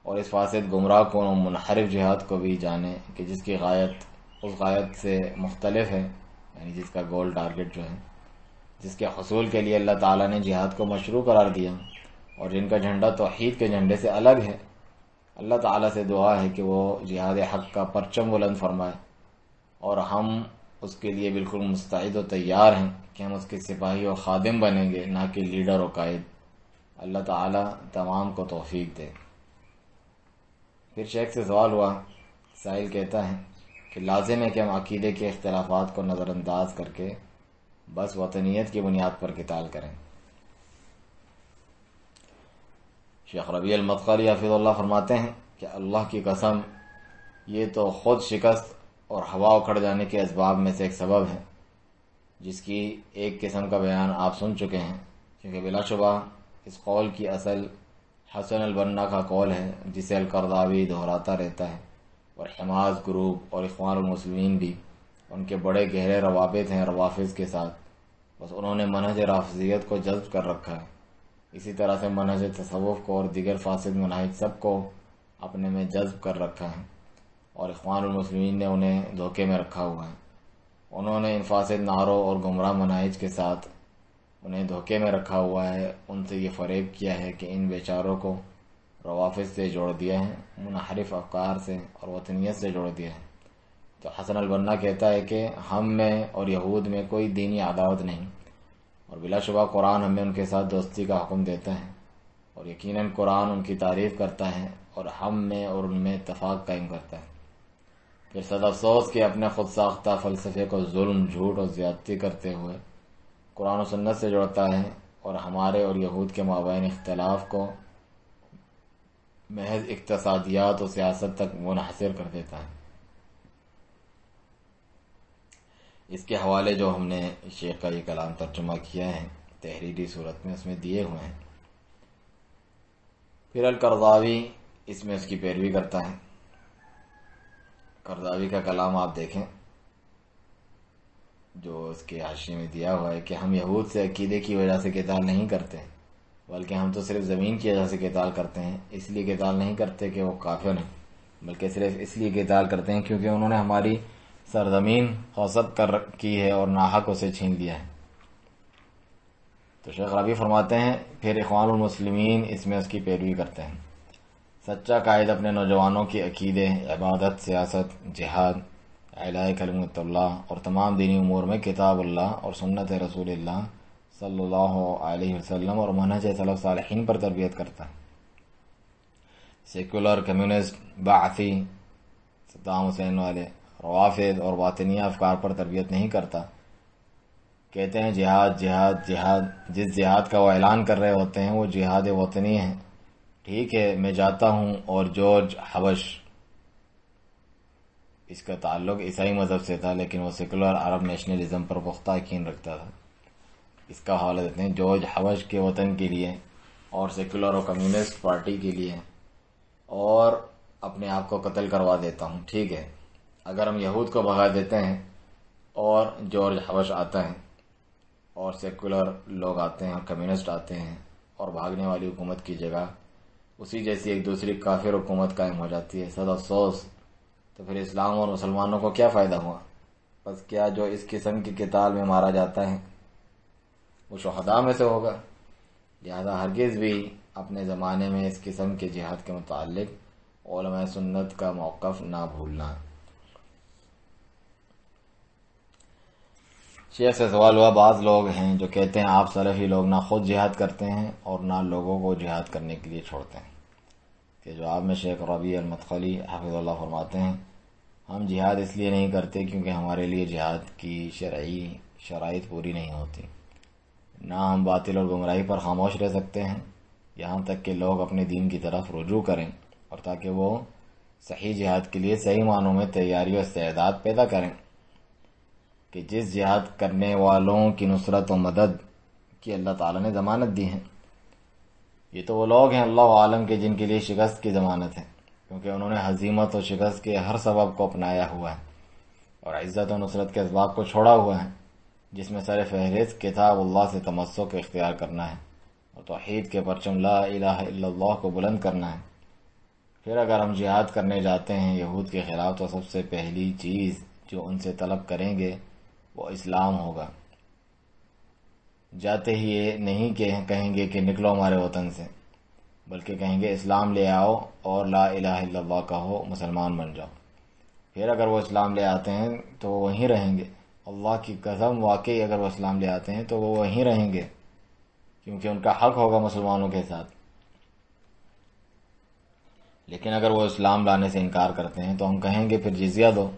اور اس فاسد گمراہ کو منحرف جہاد کو بھی جانے کہ جس کی غایت اس غایت سے مختلف ہے، یعنی جس کا گول ٹارگٹ جو ہے، جس کے حصول کے لیے اللہ تعالیٰ نے جہاد کو مشروع قرار دیا، اور جن کا جھنڈا توحید کے جھنڈے سے الگ ہے۔ اللہ تعالیٰ سے دعا ہے کہ وہ جہاد حق کا پرچم بلند فرمائے، اور ہم اس کے لیے بالکل مستعد و تیار ہیں کہ ہم اس کے سپاہی و خادم بنیں گے، نہ کہ لیڈر و قائد۔ اللہ تعالیٰ تمام کو توفیق دے۔ پھر شیخ سے سوال ہوا، سائل کہتا ہے کہ لازم ہے کہ ہم عقیدے کے اختلافات کو نظر انداز کر کے بس وطنیت کی بنیاد پر قتال کریں۔ شیخ ربیع المدخلی حفظہ اللہ فرماتے ہیں کہ اللہ کی قسم یہ تو خود شکست اور ہوا اکھڑ جانے کے اسباب میں سے ایک سبب ہے، جس کی ایک قسم کا بیان آپ سن چکے ہیں، کیونکہ بلا شبہ اس قول کی اصل حسن البنا کا قول ہے جسے القرضاوی دہراتا رہتا ہے، اور حماس گروپ اور اخوان المسلمین بھی ان کے بڑے گہرے روابط ہیں روافض کے ساتھ، بس انہوں نے منہج رافضیت کو جذب کر رکھا ہے۔ اسی طرح سے منہج تصوف کو اور دیگر فاسد مناہج سب کو اپنے میں جذب کر رکھا ہے، اور اخوان المسلمین نے انہیں دھوکے میں رکھا ہوا ہے۔ انہوں نے ان فاسد نعروں اور گمراہ مناہج کے ساتھ انہیں دھوکے میں رکھا ہوا ہے، ان سے یہ فریب کیا ہے کہ ان بیچاروں کو روافض سے جوڑ دیا ہے، منحرف افکار سے اور وطنیت سے جوڑ دیا ہے۔ تو حسن البنا کہتا ہے کہ ہم میں اور یہود میں کوئی دینی عداوت نہیں، اور بلا شبہ قرآن ہمیں ان کے ساتھ دوستی کا حکم دیتا ہے، اور یقیناً قرآن ان کی تعریف کرتا ہے اور ہم میں اور ان میں اتفاق قائم کرتا ہے۔ پھر صد افسوس کہ اپنے خود ساختہ فلسفے کو ظلم، جھوٹ اور زیادتی کرتے ہوئے قرآن و سنت سے جوڑتا ہے اور ہمارے اور یہود کے مابین اختلاف کو محض اقتصادیات و سیاست تک منحصر کر دیتا ہے۔ اس کے حوالے جو ہم نے شیخ کا یہ کلام ترجمہ کیا ہے تحریری صورت میں، اس میں دیے ہوئے ہیں۔ پھر القرضاوی اس میں اس کی پیروی کرتا ہے۔ قرضاوی کا کلام آپ دیکھیں جو اس کے حاشیے میں دیا ہوا ہے کہ ہم یہود سے عقیدے کی وجہ سے قتال نہیں کرتے، بلکہ ہم تو صرف زمین کی وجہ سے قتال کرتے ہیں۔ اس لیے قتال نہیں کرتے کہ وہ کافر ہیں، بلکہ صرف اس لیے قتال کرتے ہیں کیونکہ انہوں نے ہماری سرزمین غصب کی ہے اور ناحق اسے چھین لیا ہے۔ تو شیخ ربیع فرماتے ہیں پھر اخوان المسلمین اس میں اس کی پیروی کرتے ہیں۔ سچا قائد اپنے نوجوانوں کی عقیدے، عبادت، سیاست، جہاد، اعلاء کلمت اللہ اور تمام دینی امور میں کتاب اللہ اور سنت رسول اللہ صلی اللہ علیہ وسلم اور منہج سلف صالحین پر تربیت کرتا ہے۔ سیکولر، کمیونسٹ، بعثی، صدام حسین والے، روافض اور باطنیہ افکار پر تربیت نہیں کرتا۔ کہتے ہیں جہاد جہاد جہاد، جس جہاد کا وہ اعلان کر رہے ہوتے ہیں وہ جہاد وطنی ہے۔ ٹھیک ہے میں جاتا ہوں، اور جارج حبش، اس کا تعلق عیسائی مذہب سے تھا لیکن وہ سیکولر عرب نیشنلزم پر پختہ یقین رکھتا تھا۔ اس کا حوالہ دیتے ہیں جارج حبش کے وطن کے لیے اور سیکولر اور کمیونسٹ پارٹی کے لیے، اور اپنے آپ کو قتل کروا دیتا ہوں۔ ٹھیک ہے اگر ہم یہود کو بھگا دیتے ہیں اور جارج حبش آتا ہے اور سیکولر لوگ آتے ہیں اور کمیونسٹ آتے ہیں اور بھاگنے والی حکومت کی جگہ اسی جیسی ایک دوسری کافر حکومت قائم ہو جاتی ہے، صد افسوس، تو پھر اسلام اور مسلمانوں کو کیا فائدہ ہوا؟ بس کیا جو اس قسم کی قتال میں مارا جاتا ہے وہ شہداء میں سے ہوگا؟ لہذا ہرگز بھی اپنے زمانے میں اس قسم کے جہاد کے متعلق علماء سنت کا موقف نہ بھولنا۔ شیخ سے سوال ہوا بعض لوگ ہیں جو کہتے ہیں آپ سلفی لوگ نہ خود جہاد کرتے ہیں اور نہ لوگوں کو جہاد کرنے کے لیے چھوڑتے ہیں۔ کہ جواب میں شیخ ربیع المدخلی حفظ اللہ فرماتے ہیں ہم جہاد اس لیے نہیں کرتے کیونکہ ہمارے لیے جہاد کی شرعی شرائط پوری نہیں ہوتی، نہ ہم باطل اور گمراہی پر خاموش رہ سکتے ہیں یہاں تک کہ لوگ اپنے دین کی طرف رجوع کریں، اور تاکہ وہ صحیح جہاد کے لیے صحیح معنوں میں تیاری و استعداد پیدا کریں کہ جس جہاد کرنے والوں کی نصرت و مدد کی اللہ تعالیٰ نے ضمانت دی ہے۔ یہ تو وہ لوگ ہیں اللہ عالم کے جن کے لیے شکست کی ضمانت ہے، کیونکہ انہوں نے ہزیمت و شکست کے ہر سبب کو اپنایا ہوا ہے اور عزت و نصرت کے اسباب کو چھوڑا ہوا ہے، جس میں سر فہرست کتاب اللہ سے تمسک اختیار کرنا ہے اور توحید کے پرچم لا الہ الا اللہ کو بلند کرنا ہے۔ پھر اگر ہم جہاد کرنے جاتے ہیں یہود کے خلاف تو سب سے پہلی چیز جو ان سے طلب کریں گے وہ اسلام ہوگا۔ جاتے ہی یہ نہیں کہیں گے کہ نکلو ہمارے وطن سے، بلکہ کہیں گے اسلام لے آؤ اور لا الہ الا اللہ کہو، مسلمان بن جاؤ۔ پھر اگر وہ اسلام لے آتے ہیں تو وہ وہیں رہیں گے، اللہ کی قسم واقعی اگر وہ اسلام لے آتے ہیں تو وہ وہیں رہیں گے کیونکہ ان کا حق ہوگا مسلمانوں کے ساتھ۔ لیکن اگر وہ اسلام لانے سے انکار کرتے ہیں تو ہم کہیں گے پھر جزیہ دو،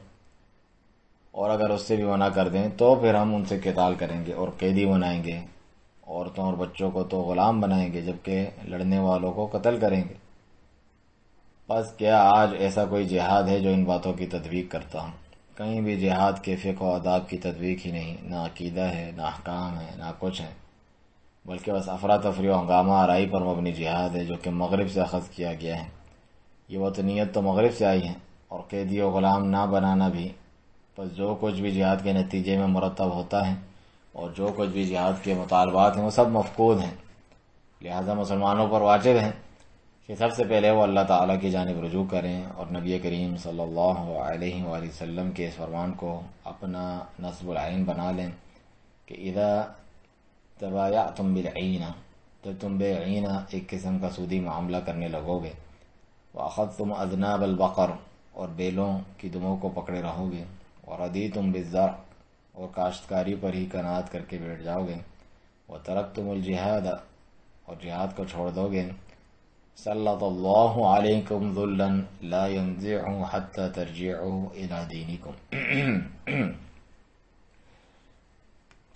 اور اگر اس سے بھی منع کر دیں تو پھر ہم ان سے قتال کریں گے اور قیدی بنائیں گے، عورتوں اور بچوں کو تو غلام بنائیں گے جبکہ لڑنے والوں کو قتل کریں گے۔ بس کیا آج ایسا کوئی جہاد ہے جو ان باتوں کی تطبیق کرتا ہوں؟ کہیں بھی جہاد کے فقہ و آداب کی تطبیق ہی نہیں، نہ عقیدہ ہے، نہ احکام ہے، نہ کچھ ہے، بلکہ بس افراتفری و ہنگامہ آرائی پر مبنی جہاد ہے جو کہ مغرب سے اخذ کیا گیا ہے۔ یہ وطنیت تو مغرب سے آئی ہے، اور قیدی و غلام نہ بنانا بھی۔ بس جو کچھ بھی جہاد کے نتیجے میں مرتب ہوتا ہے اور جو کچھ بھی جہاد کے مطالبات ہیں وہ سب مفقود ہیں۔ لہذا مسلمانوں پر واجب ہے کہ سب سے پہلے وہ اللہ تعالیٰ کی جانب رجوع کریں اور نبی کریم صلی اللہ علیہ وآلہ وسلم کے اس فرمان کو اپنا نصب العین بنا لیں کہ اذا تبایعتم بالعین، جب تم بیعینہ ایک قسم کا سودی معاملہ کرنے لگو گے، وَأَخَذْتُمْ أَذْنَابَ الْبَقَرِ اور بیلوں کی دموں کو پکڑے رہو گے، وَرَضِيتُمْ بِالزَّرْعِ اور کاشتکاری پر ہی قناعت کر کے بیٹھ جاؤ گے، وَتَرَكْتُمُ الْجِهَادَ اور جہاد کو چھوڑ دو گے، سَلَّطَ اللَّهُ عَلَيْكُمْ ذُلًّا لَا يَنزِعُهُ حَتَّى تَرْجِعُوا إِلَى دِينِكُمْ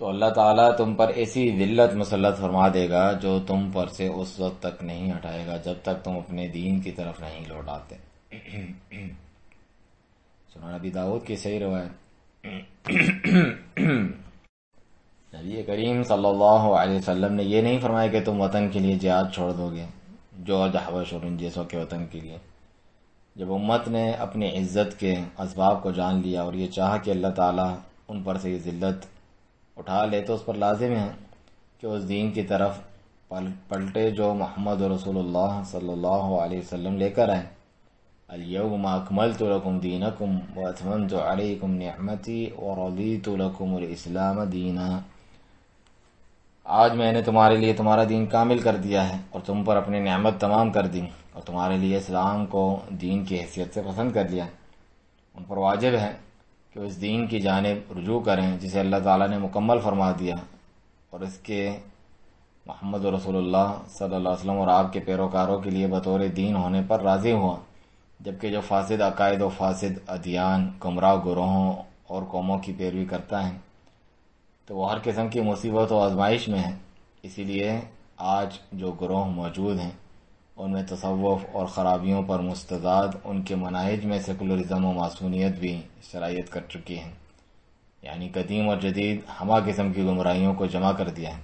تو اللہ تعالیٰ تم پر ایسی ذلت مسلط فرما دے گا جو تم پر سے اس وقت تک نہیں ہٹائے گا جب تک تم اپنے دین کی طرف نہیں لوٹ آتے۔ سنن نبی داؤد کی صحیح روایت، نبی کریم صلی اللہ علیہ وسلم نے یہ نہیں فرمایا کہ تم وطن کے لیے جہاد چھوڑ دو گے، جو حبش اور ان جیسوں کے وطن کے لیے۔ جب امت نے اپنی عزت کے اسباب کو جان لیا اور یہ چاہا کہ اللہ تعالیٰ ان پر سے یہ ذلت اٹھا لے، تو اس پر لازم ہے کہ اس دین کی طرف پلٹے جو محمد رسول اللہ صلی اللہ علیہ وسلم لے کر آئے۔ الیوم اکملت لکم دینکم واتممت علیکم نعمتی ورضیت لکم الاسلام دینا۔ آج میں نے تمہارے لیے تمہارا دین کامل کر دیا ہے اور تم پر اپنی نعمت تمام کر دی اور تمہارے لیے اسلام کو دین کی حیثیت سے پسند کر لیا۔ ان پر واجب ہے کہ اس دین کی جانب رجوع کریں جسے اللہ تعالیٰ نے مکمل فرما دیا اور اس کے محمد رسول اللہ صلی اللہ علیہ وسلم اور آپ کے پیروکاروں کے لیے بطور دین ہونے پر راضی ہوا، جبکہ جو فاسد عقائد و فاسد ادیان، گمراہ گروہوں اور قوموں کی پیروی کرتا ہے تو وہ ہر قسم کی مصیبت و آزمائش میں ہے۔ اسی لیے آج جو گروہ موجود ہیں ان میں تصوف اور خرابیوں پر مستضاد ان کے مناہج میں سیکولرزم و معصونیت بھی شرائط کر چکی ہیں، یعنی قدیم اور جدید ہمہ قسم کی گمراہیوں کو جمع کر دیا ہے۔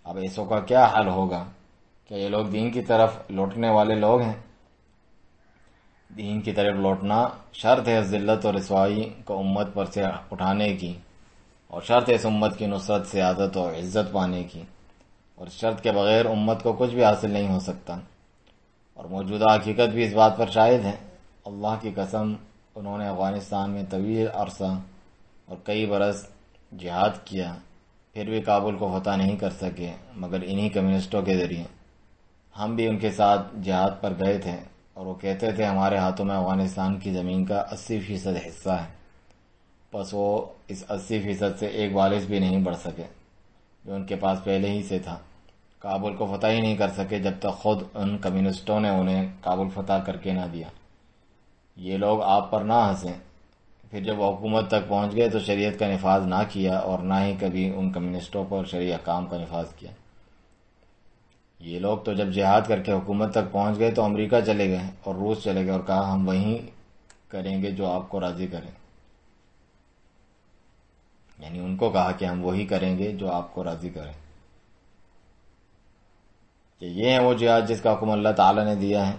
اب ایسوں کا کیا حل ہوگا؟ کیا یہ لوگ دین کی طرف لوٹنے والے لوگ ہیں؟ دین کی طرف لوٹنا شرط ہے ذلت اور رسوائی کو امت پر سے اٹھانے کی، اور شرط ہے اس امت کی نصرت، سعادت اور عزت پانے کی، اور اس شرط کے بغیر امت کو کچھ بھی حاصل نہیں ہو سکتا۔ اور موجودہ حقیقت بھی اس بات پر شاہد ہے۔ اللہ کی قسم، انہوں نے افغانستان میں طویل عرصہ اور کئی برس جہاد کیا، پھر بھی کابل کو فتح نہیں کر سکے مگر انہی کمیونسٹوں کے ذریعے۔ ہم بھی ان کے ساتھ جہاد پر گئے تھے اور وہ کہتے تھے ہمارے ہاتھوں میں افغانستان کی زمین کا 80% حصہ ہے، بس وہ اس 80% سے ایک بالش بھی نہیں بڑھ سکے جو ان کے پاس پہلے ہی سے تھا۔ کابل کو فتح ہی نہیں کر سکے جب تک خود ان کمیونسٹوں نے انہیں کابل فتح کر کے نہ دیا۔ یہ لوگ آپ پر نہ ہنسیں، پھر جب وہ حکومت تک پہنچ گئے تو شریعت کا نفاذ نہ کیا اور نہ ہی کبھی ان کمیونسٹوں پر شرعی احکام کا نفاذ کیا۔ یہ لوگ تو جب جہاد کر کے حکومت تک پہنچ گئے تو امریکہ چلے گئے اور روس چلے گئے اور کہا ہم وہی کریں گے جو آپ کو راضی کریں، یعنی ان کو کہا کہ ہم وہی کریں گے جو آپ کو راضی کریں۔ کہ یہ ہے وہ جہاد جس کا حکم اللہ تعالیٰ نے دیا ہے،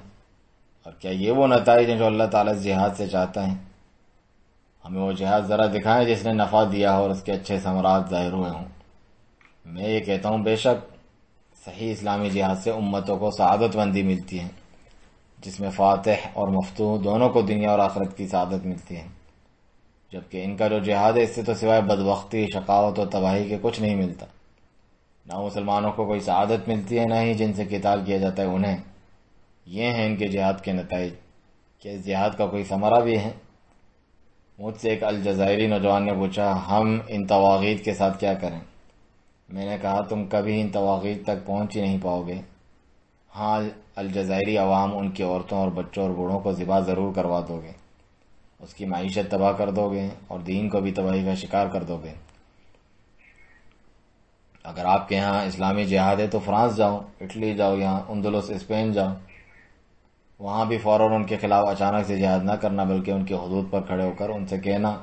اور کیا یہ وہ نتائج ہیں جو اللہ تعالیٰ اس جہاد سے چاہتا ہے؟ ہمیں وہ جہاد ذرا دکھائیں جس نے نفع دیا ہو اور اس کے اچھے ثمرات ظاہر ہوئے ہوں۔ میں یہ کہتا ہوں بے شک صحیح اسلامی جہاد سے امتوں کو سعادت مندی ملتی ہے، جس میں فاتح اور مفتوح دونوں کو دنیا اور آخرت کی سعادت ملتی ہے، جبکہ ان کا جو جہاد ہے اس سے تو سوائے بدبختی، شقاوت اور تباہی کے کچھ نہیں ملتا۔ نہ مسلمانوں کو کوئی سعادت ملتی ہے، نہ ہی جن سے قتال کیا جاتا ہے انہیں۔ یہ ہیں ان کے جہاد کے نتائج۔ کیا اس جہاد کا کوئی ثمرہ بھی ہے؟ مجھ سے ایک الجزائری نوجوان نے پوچھا ہم ان طواغیت کے ساتھ کیا کریں؟ میں نے کہا تم کبھی ان طواغیت تک پہنچ ہی نہیں پاؤ گے۔ ہاں، الجزائری عوام ان کی عورتوں اور بچوں اور بوڑھوں کو ذبح ضرور کروا دو گے، اس کی معیشت تباہ کر دو گے اور دین کو بھی تباہی کا شکار کر دو گے۔ اگر آپ کے ہاں اسلامی جہاد ہے تو فرانس جاؤ، اٹلی جاؤ، یہاں اندلس، اسپین جاؤ، وہاں بھی فوراً ان کے خلاف اچانک سے جہاد نہ کرنا بلکہ ان کی حدود پر کھڑے ہو کر ان سے کہنا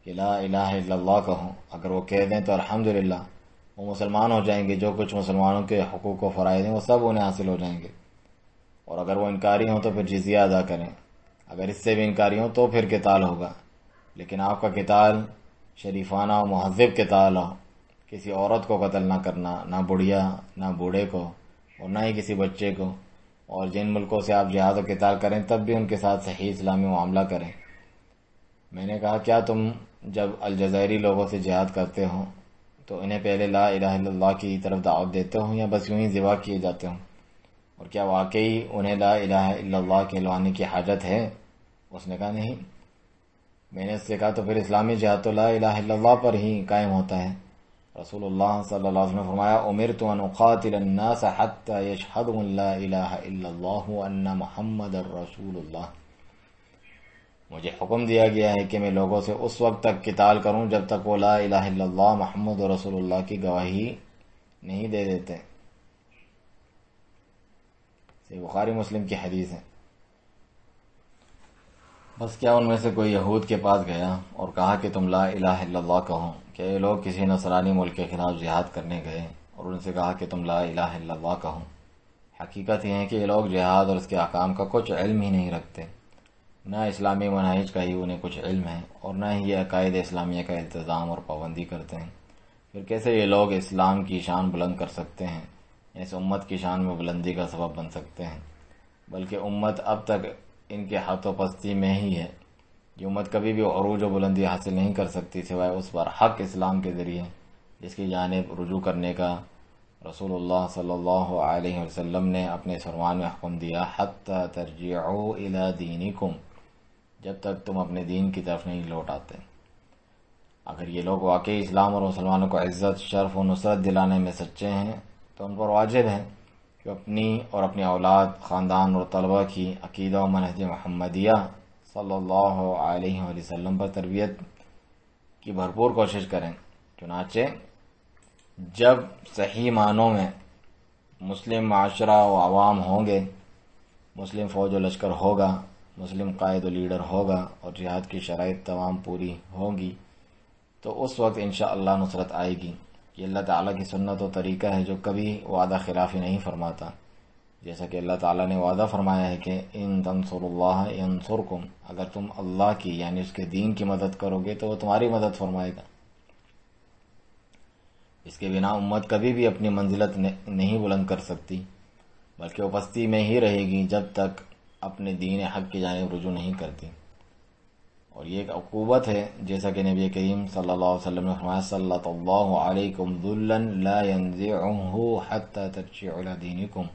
کہ لا الہ الا اللہ کہو۔ اگر وہ کہہ دیں تو الحمدللہ وہ مسلمان ہو جائیں گے، جو کچھ مسلمانوں کے حقوق و فرائض ہیں وہ سب انہیں حاصل ہو جائیں گے، اور اگر وہ انکاری ہوں تو پھر جزیہ ادا کریں، اگر اس سے بھی انکاری ہوں تو پھر قتال ہوگا، لیکن آپ کا قتال شریفانہ و مہذب قتال ہو، کسی عورت کو قتل نہ کرنا، نہ بڑھیا نہ بوڑھے کو اور نہ ہی کسی بچے کو، اور جن ملکوں سے آپ جہاد و قتال کریں تب بھی ان کے ساتھ صحیح اسلامی معاملہ کریں۔ میں نے کہا کیا تم جب الجزائری لوگوں سے جہاد کرتے ہو تو انہیں پہلے لا الہ الا اللہ کی طرف دعوت دیتے ہوں یا بس یوں ہی ذبح کیے جاتے ہوں؟ اور کیا واقعی انہیں لا الہ الا اللہ کہلوانے کی حاجت ہے؟ اس نے کہا نہیں۔ میں نے اس سے کہا تو پھر اسلامی جہاد تو لا الہ الا اللہ پر ہی قائم ہوتا ہے۔ رسول اللہ صلی اللہ علیہ وسلم نے فرمایا امرت ان اقاتل الناس حتی یشہدوا ان لا الہ الا اللہ وان محمد رسول اللہ۔ مجھے حکم دیا گیا ہے کہ میں لوگوں سے اس وقت تک قتال کروں جب تک وہ لا الہ الا اللہ محمد رسول اللہ کی گواہی نہیں دے دیتے۔ یہ بخاری مسلم کی حدیث ہے۔ بس کیا ان میں سے کوئی یہود کے پاس گیا اور کہا کہ تم لا الہ الا اللہ کہو؟ کیا یہ لوگ کسی نصرانی ملک کے خلاف جہاد کرنے گئے اور ان سے کہا کہ تم لا الہ الا اللہ کہو؟ حقیقت یہ ہے کہ یہ لوگ جہاد اور اس کے احکام کا کچھ علم ہی نہیں رکھتے، نہ اسلامی مناہج کا ہی انہیں کچھ علم ہے اور نہ ہی یہ عقائد اسلامیہ کا التزام اور پابندی کرتے ہیں۔ پھر کیسے یہ لوگ اسلام کی شان بلند کر سکتے ہیں، اس امت کی شان میں بلندی کا سبب بن سکتے ہیں؟ بلکہ امت اب تک ان کے ہاتھوں پستی میں ہی ہے۔ یہ امت کبھی بھی عروج و بلندی حاصل نہیں کر سکتی سوائے اس پر حق اسلام کے ذریعے جس کی جانب رجوع کرنے کا رسول اللہ صلی اللہ علیہ وسلم نے اپنے فرمان میں حکم دیا، حتی ترجعوا الی دینکم، جب تک تم اپنے دین کی طرف نہیں لوٹ آتے۔ اگر یہ لوگ واقعی اسلام اور مسلمانوں کو عزت، شرف و نصرت دلانے میں سچے ہیں تو ان پر واجب ہے کہ اپنی اور اپنی اولاد، خاندان اور طلبہ کی عقیدہ و منہج محمدیہ صلی اللہ علیہ وسلم پر تربیت کی بھرپور کوشش کریں۔ چنانچہ جب صحیح معنوں میں مسلم معاشرہ و عوام ہوں گے، مسلم فوج و لشکر ہوگا، مسلم قائد و لیڈر ہوگا اور جہاد کی شرائط تمام پوری ہوں گی، تو اس وقت انشاءاللہ نصرت آئے گی۔ یہ اللہ تعالیٰ کی سنت و طریقہ ہے جو کبھی وعدہ خلافی نہیں فرماتا، جیسا کہ اللہ تعالیٰ نے وعدہ فرمایا ہے کہ ان تنصروا اللہ ینصرکم، اگر تم اللہ کی یعنی اس کے دین کی مدد کرو گے تو وہ تمہاری مدد فرمائے گا۔ اس کے بنا امت کبھی بھی اپنی منزلت نہیں بلند کر سکتی، بلکہ وہ پستی میں ہی رہے گی جب تک اپنے دین حق کی جانب رجوع نہیں کرتی۔ اور یہ ایک عقوبت ہے، جیسا کہ نبی کریم صلی اللہ علیہ وسلم نے فرمایا سلط اللہ علیکم ذلا لا ينزعه حتى ترجعوا الى دینکم،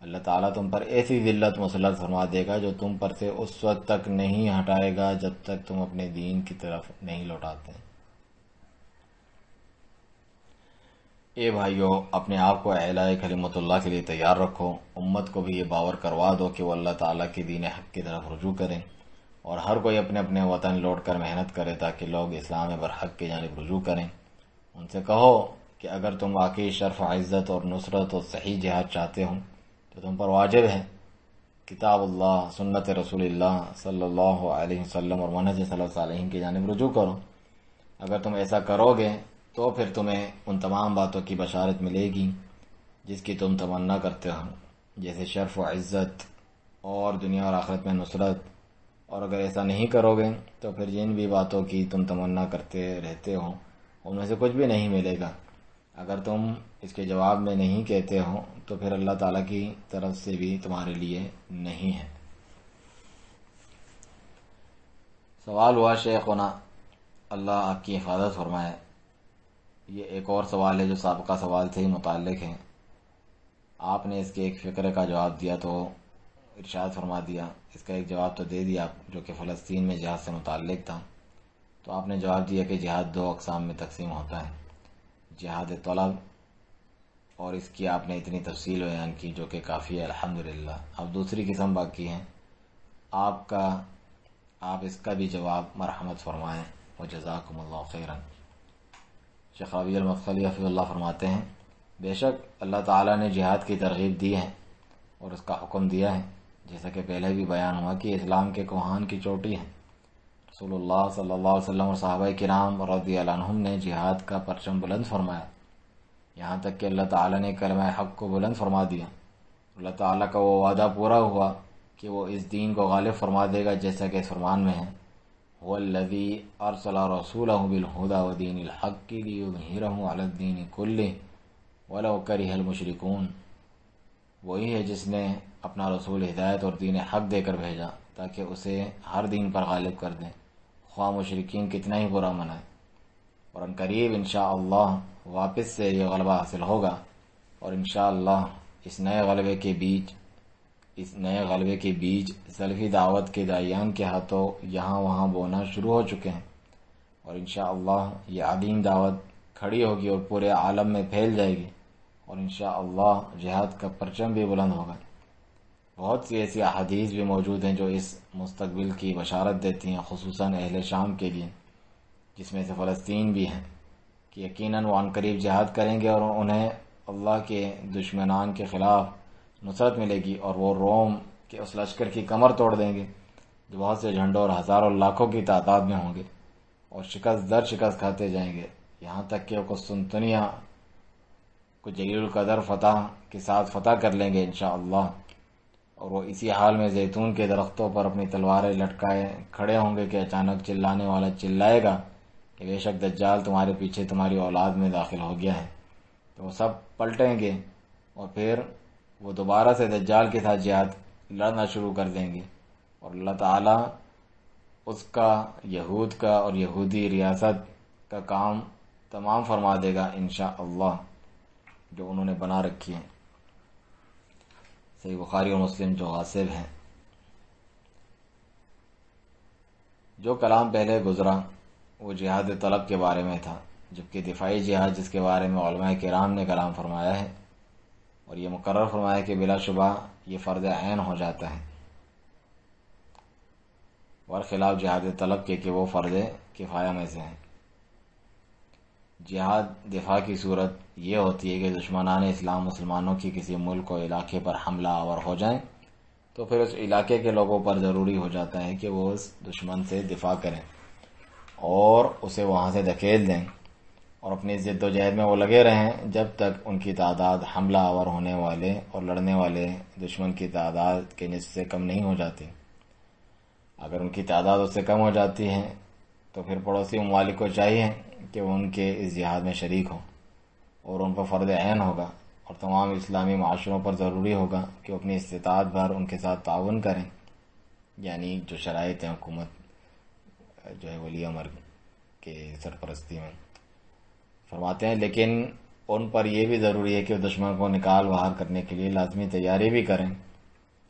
اللہ تعالیٰ تم پر ایسی ذلت مسلط فرما دے گا جو تم پر سے اس وقت تک نہیں ہٹائے گا جب تک تم اپنے دین کی طرف نہیں لوٹاتے۔ اے بھائیو، اپنے آپ کو اعلاء کلمت اللہ کے لیے تیار رکھو، امت کو بھی یہ باور کروا دو کہ وہ اللہ تعالیٰ کے دین حق کی طرف رجوع کریں، اور ہر کوئی اپنے اپنے وطن لوٹ کر محنت کرے تاکہ لوگ اسلام برحق کی جانب رجوع کریں۔ ان سے کہو کہ اگر تم واقعی شرف و عزت اور نصرت اور صحیح جہاد چاہتے ہو تو تم پر واجب ہے کتاب اللہ، سنت رسول اللہ صلی اللہ علیہ وسلم اور منہج سلف صالحین کی جانب رجوع کرو۔ اگر تم ایسا کرو گے تو پھر تمہیں ان تمام باتوں کی بشارت ملے گی جس کی تم تمنا کرتے ہو، جیسے شرف و عزت اور دنیا اور آخرت میں نصرت۔ اور اگر ایسا نہیں کرو گے تو پھر جن بھی باتوں کی تم تمنا کرتے رہتے ہو ان میں سے کچھ بھی نہیں ملے گا۔ اگر تم اس کے جواب میں نہیں کہتے ہو تو پھر اللہ تعالیٰ کی طرف سے بھی تمہارے لیے نہیں ہے۔ سوال ہوا شیخنا، اللہ آپ کی حفاظت فرمائے، یہ ایک اور سوال ہے جو سابقہ سوال سے ہی متعلق ہے۔ آپ نے اس کے ایک فقرے کا جواب دیا تو ارشاد فرما دیا، اس کا ایک جواب تو دے دیا جو کہ فلسطین میں جہاد سے متعلق تھا۔ تو آپ نے جواب دیا کہ جہاد دو اقسام میں تقسیم ہوتا ہے، جہاد طلب، اور اس کی آپ نے اتنی تفصیل بیان کی جو کہ کافی ہے الحمدللہ۔ اب دوسری قسم باقی ہے، آپ اس کا بھی جواب مرحمت فرمائیں وجزاکم اللہ خیرا۔ شیخ ربیع المدخلی حفظہ اللہ فرماتے ہیں، بے شک اللہ تعالیٰ نے جہاد کی ترغیب دی ہے اور اس کا حکم دیا ہے، جیسا کہ پہلے بھی بیان ہوا کہ اسلام کے کوہان کی چوٹی ہے۔ رسول اللہ صلی اللہ علیہ وسلم اور صحابہ کرام رضی اللہ عنہم نے جہاد کا پرچم بلند فرمایا، یہاں تک کہ اللہ تعالیٰ نے کلمہ حق کو بلند فرما دیا۔ اللہ تعالیٰ کا وہ وعدہ پورا ہوا کہ وہ اس دین کو غالب فرما دے گا، جیسا کہ اس فرمان میں ہے، هو الذی ارسل رسولہ بالہدی ودین الحق لیظہرہ علی الدین کلہ ولو کرہ المشرکون، وہی ہے جس نے اپنا رسول ہدایت اور دین حق دے کر بھیجا تاکہ اسے ہر دین پر غالب کر دیں، خواہ مشرکین کتنا ہی برا منائے۔ اور عنقریب انشاءاللہ واپس سے یہ غلبہ حاصل ہوگا، اور انشاءاللہ اس نئے غلبے کے بیج سلفی دعوت کے داعیان کے ہاتھوں یہاں وہاں بونا شروع ہو چکے ہیں، اور انشاءاللہ یہ عظیم دعوت کھڑی ہوگی اور پورے عالم میں پھیل جائے گی، اور انشاءاللہ جہاد کا پرچم بھی بلند ہوگا۔ بہت سی ایسی احادیث بھی موجود ہیں جو اس مستقبل کی بشارت دیتی ہیں، خصوصاً اہل شام کے لیے، جس میں سے فلسطین بھی ہیں، کہ یقیناً وہ عنقریب جہاد کریں گے اور انہیں اللہ کے دشمنان کے خلاف نصرت ملے گی، اور وہ روم کے اس لشکر کی کمر توڑ دیں گے جو بہت سے جھنڈوں اور ہزاروں لاکھوں کی تعداد میں ہوں گے، اور شکست در شکست کھاتے جائیں گے، یہاں تک کہ قسطنطنیہ کو جلیل القدر فتح کے ساتھ فتح کر لیں گے انشاءاللہ، اور وہ اسی حال میں زیتون کے درختوں پر اپنی تلواریں لٹکائے کھڑے ہوں گے کہ اچانک چلانے والا چلائے گا کہ بے شک دجال تمہارے پیچھے تمہاری اولاد میں داخل ہو گیا ہے، تو وہ سب پلٹیں گے اور پھر وہ دوبارہ سے دجال کے ساتھ جہاد لڑنا شروع کر دیں گے، اور اللہ تعالیٰ اس کا یہود کا اور یہودی ریاست کا کام تمام فرما دے گا انشاءاللہ جو انہوں نے بنا رکھی ہیں۔ صحیح بخاری اور مسلم جو غاصب ہیں۔ جو کلام پہلے گزرا وہ جہاد طلب کے بارے میں تھا، جبکہ دفاعی جہاد جس کے بارے میں علماء کرام نے کلام فرمایا ہے اور یہ مقرر فرمایا کہ بلا شبہ یہ فرض عین ہو جاتا ہے، برخلاف جہاد طلب کے کہ وہ فرض کفایہ میں سے ہے۔ جہاد دفاع کی صورت یہ ہوتی ہے کہ دشمنان اسلام مسلمانوں کی کسی ملک و علاقے پر حملہ آور ہو جائیں تو پھر اس علاقے کے لوگوں پر ضروری ہو جاتا ہے کہ وہ اس دشمن سے دفاع کریں اور اسے وہاں سے دھکیل دیں، اور اپنی جد و جہد میں وہ لگے رہیں جب تک ان کی تعداد حملہ آور ہونے والے اور لڑنے والے دشمن کی تعداد کے نصف سے کم نہیں ہو جاتی۔ اگر ان کی تعداد اس سے کم ہو جاتی ہے تو پھر پڑوسی ممالک کو چاہیے کہ وہ ان کے اس جہاد میں شریک ہوں، اور ان پر فرض عین ہوگا اور تمام اسلامی معاشروں پر ضروری ہوگا کہ وہ اپنی استطاعت بھر ان کے ساتھ تعاون کریں، یعنی جو شرائط ہیں حکومت جو ہے ولی امر کے سرپرستی میں فرماتے ہیں، لیکن ان پر یہ بھی ضروری ہے کہ وہ دشمن کو نکال باہر کرنے کے لیے لازمی تیاری بھی کریں۔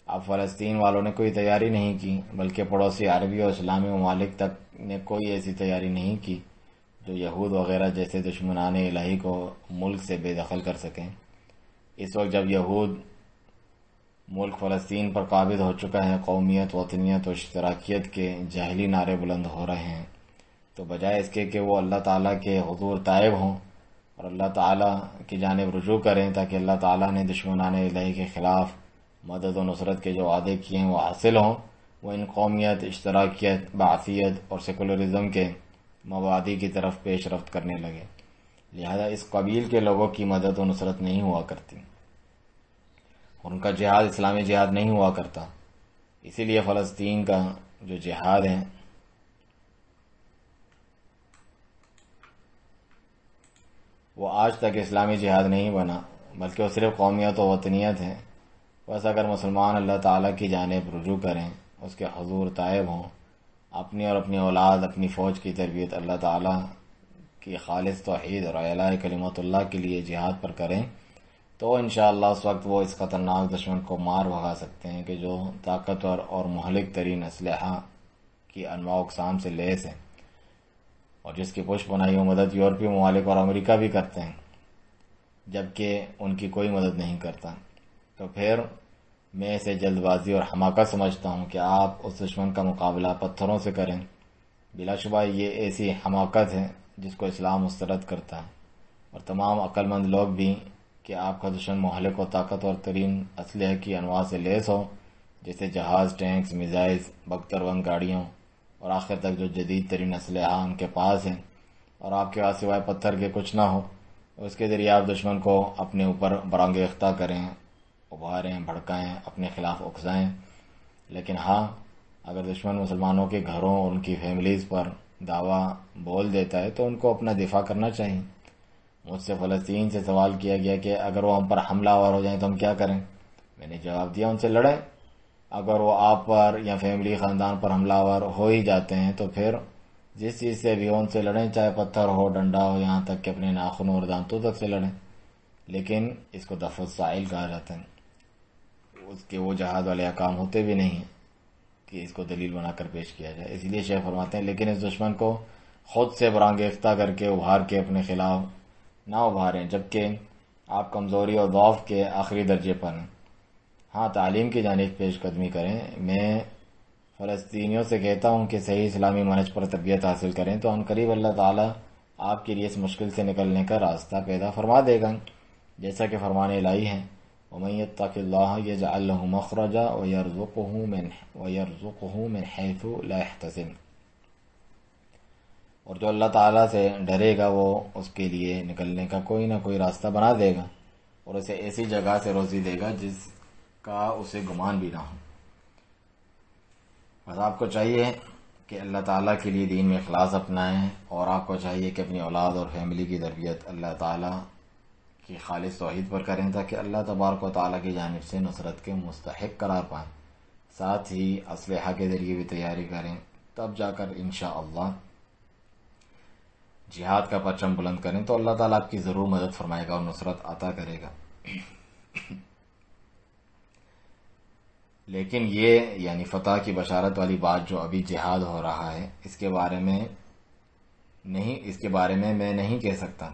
اب فلسطین والوں نے کوئی تیاری نہیں کی، بلکہ پڑوسی عربی اور اسلامی ممالک تک نے کوئی ایسی تیاری نہیں کی جو یہود وغیرہ جیسے دشمنان الہی کو ملک سے بے دخل کر سکیں۔ اس وقت جب یہود ملک فلسطین پر قابض ہو چکا ہے، قومیت، وطنیت اور اشتراکیت کے جاہلی نعرے بلند ہو رہے ہیں، تو بجائے اس کے کہ وہ اللہ تعالیٰ کے حضور تائب ہوں اور اللہ تعالیٰ کی جانب رجوع کریں تاکہ اللہ تعالیٰ نے دشمنان الہی کے خلاف مدد و نصرت کے جو وعدے کیے ہیں وہ حاصل ہوں، وہ ان قومیت، اشتراکیت، بعثیت اور سیکولرزم کے مبادی کی طرف پیش رفت کرنے لگے، لہذا اس قبیل کے لوگوں کی مدد و نصرت نہیں ہوا کرتی اور ان کا جہاد اسلامی جہاد نہیں ہوا کرتا۔ اسی لیے فلسطین کا جو جہاد ہے وہ آج تک اسلامی جہاد نہیں بنا، بلکہ وہ صرف قومیت و وطنیت ہے۔ بس اگر مسلمان اللہ تعالیٰ کی جانب رجوع کریں، اس کے حضور تائب ہوں، اپنی اور اپنی اولاد، اپنی فوج کی تربیت اللہ تعالیٰ کی خالص توحید اور اعلاء کلمت اللہ کے لیے جہاد پر کریں، تو انشاءاللہ اس وقت وہ اس خطرناک دشمن کو مار بھگا سکتے ہیں کہ جو طاقتور اور مہلک ترین اسلحہ کی انواع و اقسام سے لیس ہے، اور جس کی پشت پناہی و مدد یورپی ممالک اور امریکہ بھی کرتے ہیں، جبکہ ان کی کوئی مدد نہیں کرتا۔ تو پھر میں اسے جلد بازی اور حماقت سمجھتا ہوں کہ آپ اس دشمن کا مقابلہ پتھروں سے کریں۔ بلا شبہ یہ ایسی حماقت ہے جس کو اسلام مسترد کرتا ہے، اور تمام عقل مند لوگ بھی، کہ آپ کا دشمن مہلک و طاقتور ترین اسلحے کی انواع سے لیس ہو، جیسے جہاز، ٹینکس، میزائلز، بختر بند گاڑیوں اور آخر تک جو جدید ترین اسلحہ ان کے پاس ہیں، اور آپ کے پاس سوائے پتھر کے کچھ نہ ہو، اس کے ذریعے آپ دشمن کو اپنے اوپر برانگیختہ کریں، ابھاریں، بھڑکائیں، اپنے خلاف اکسائیں۔ لیکن ہاں، اگر دشمن مسلمانوں کے گھروں اور ان کی فیملیز پر دعویٰ بول دیتا ہے تو ان کو اپنا دفاع کرنا چاہیے۔ مجھ سے فلسطین سے سوال کیا گیا کہ اگر وہ ہم پر حملہ آور ہو جائیں تو ہم کیا کریں؟ میں نے جواب دیا ان سے لڑیں۔ اگر وہ آپ پر یا فیملی خاندان پر حملہ آور ہو ہی جاتے ہیں تو پھر جس چیز سے بھی ان سے لڑیں، چاہے پتھر ہو، ڈنڈا ہو، یہاں تک کہ اپنے ناخنوں اور دانتوں تک سے لڑیں، لیکن اس کو دفع السائل کہا جاتا ہے۔ اس کے وہ جہاد والے احکام ہوتے بھی نہیں ہیں کہ اس کو دلیل بنا کر پیش کیا جائے۔ اس لیے شیخ فرماتے ہیں لیکن اس دشمن کو خود سے برانگیختہ کر کے ابھار کے اپنے خلاف نہ ابھاریں جبکہ آپ کمزوری اور ضعف کے آخری درجے پر ہیں۔ ہاں، تعلیم کی جانب پیش قدمی کریں۔ میں فلسطینیوں سے کہتا ہوں کہ صحیح اسلامی منہج پر تربیت حاصل کریں تو عنقریب اللہ تعالیٰ آپ کے لیے اس مشکل سے نکلنے کا راستہ پیدا فرما دے گا، جیسا کہ فرمان الہی ہے وَمَن يَتَّقِ اللَّهَ يَجْعَل لَّهُ مَخْرَجًا وَيَرْزُقْهُ مِنْ حَيْثُ لَا يَحْتَسِبُ۔ اور جو اللہ تعالیٰ سے ڈرے گا وہ اس کے لیے نکلنے کا کوئی نہ کوئی راستہ بنا دے گا اور اسے ایسی جگہ سے روزی دے گا جس کا اسے گمان بھی نہ ہو۔ بس آپ کو چاہیے کہ اللہ تعالیٰ کے لیے دین میں اخلاص اپنائیں، اور آپ کو چاہیے کہ اپنی اولاد اور فیملی کی تربیت اللہ تعالیٰ کی خالص توحید پر کریں تاکہ اللہ تبارک و تعالیٰ کی جانب سے نصرت کے مستحق قرار پائیں۔ ساتھ ہی اسلحہ کے ذریعے بھی تیاری کریں، تب جا کر انشاءاللہ جہاد کا پرچم بلند کریں تو اللہ تعالیٰ آپ کی ضرور مدد فرمائے گا اور نصرت عطا کرے گا۔ لیکن یہ یعنی فتح کی بشارت والی بات جو ابھی جہاد ہو رہا ہے اس کے بارے میں میں نہیں کہہ سکتا۔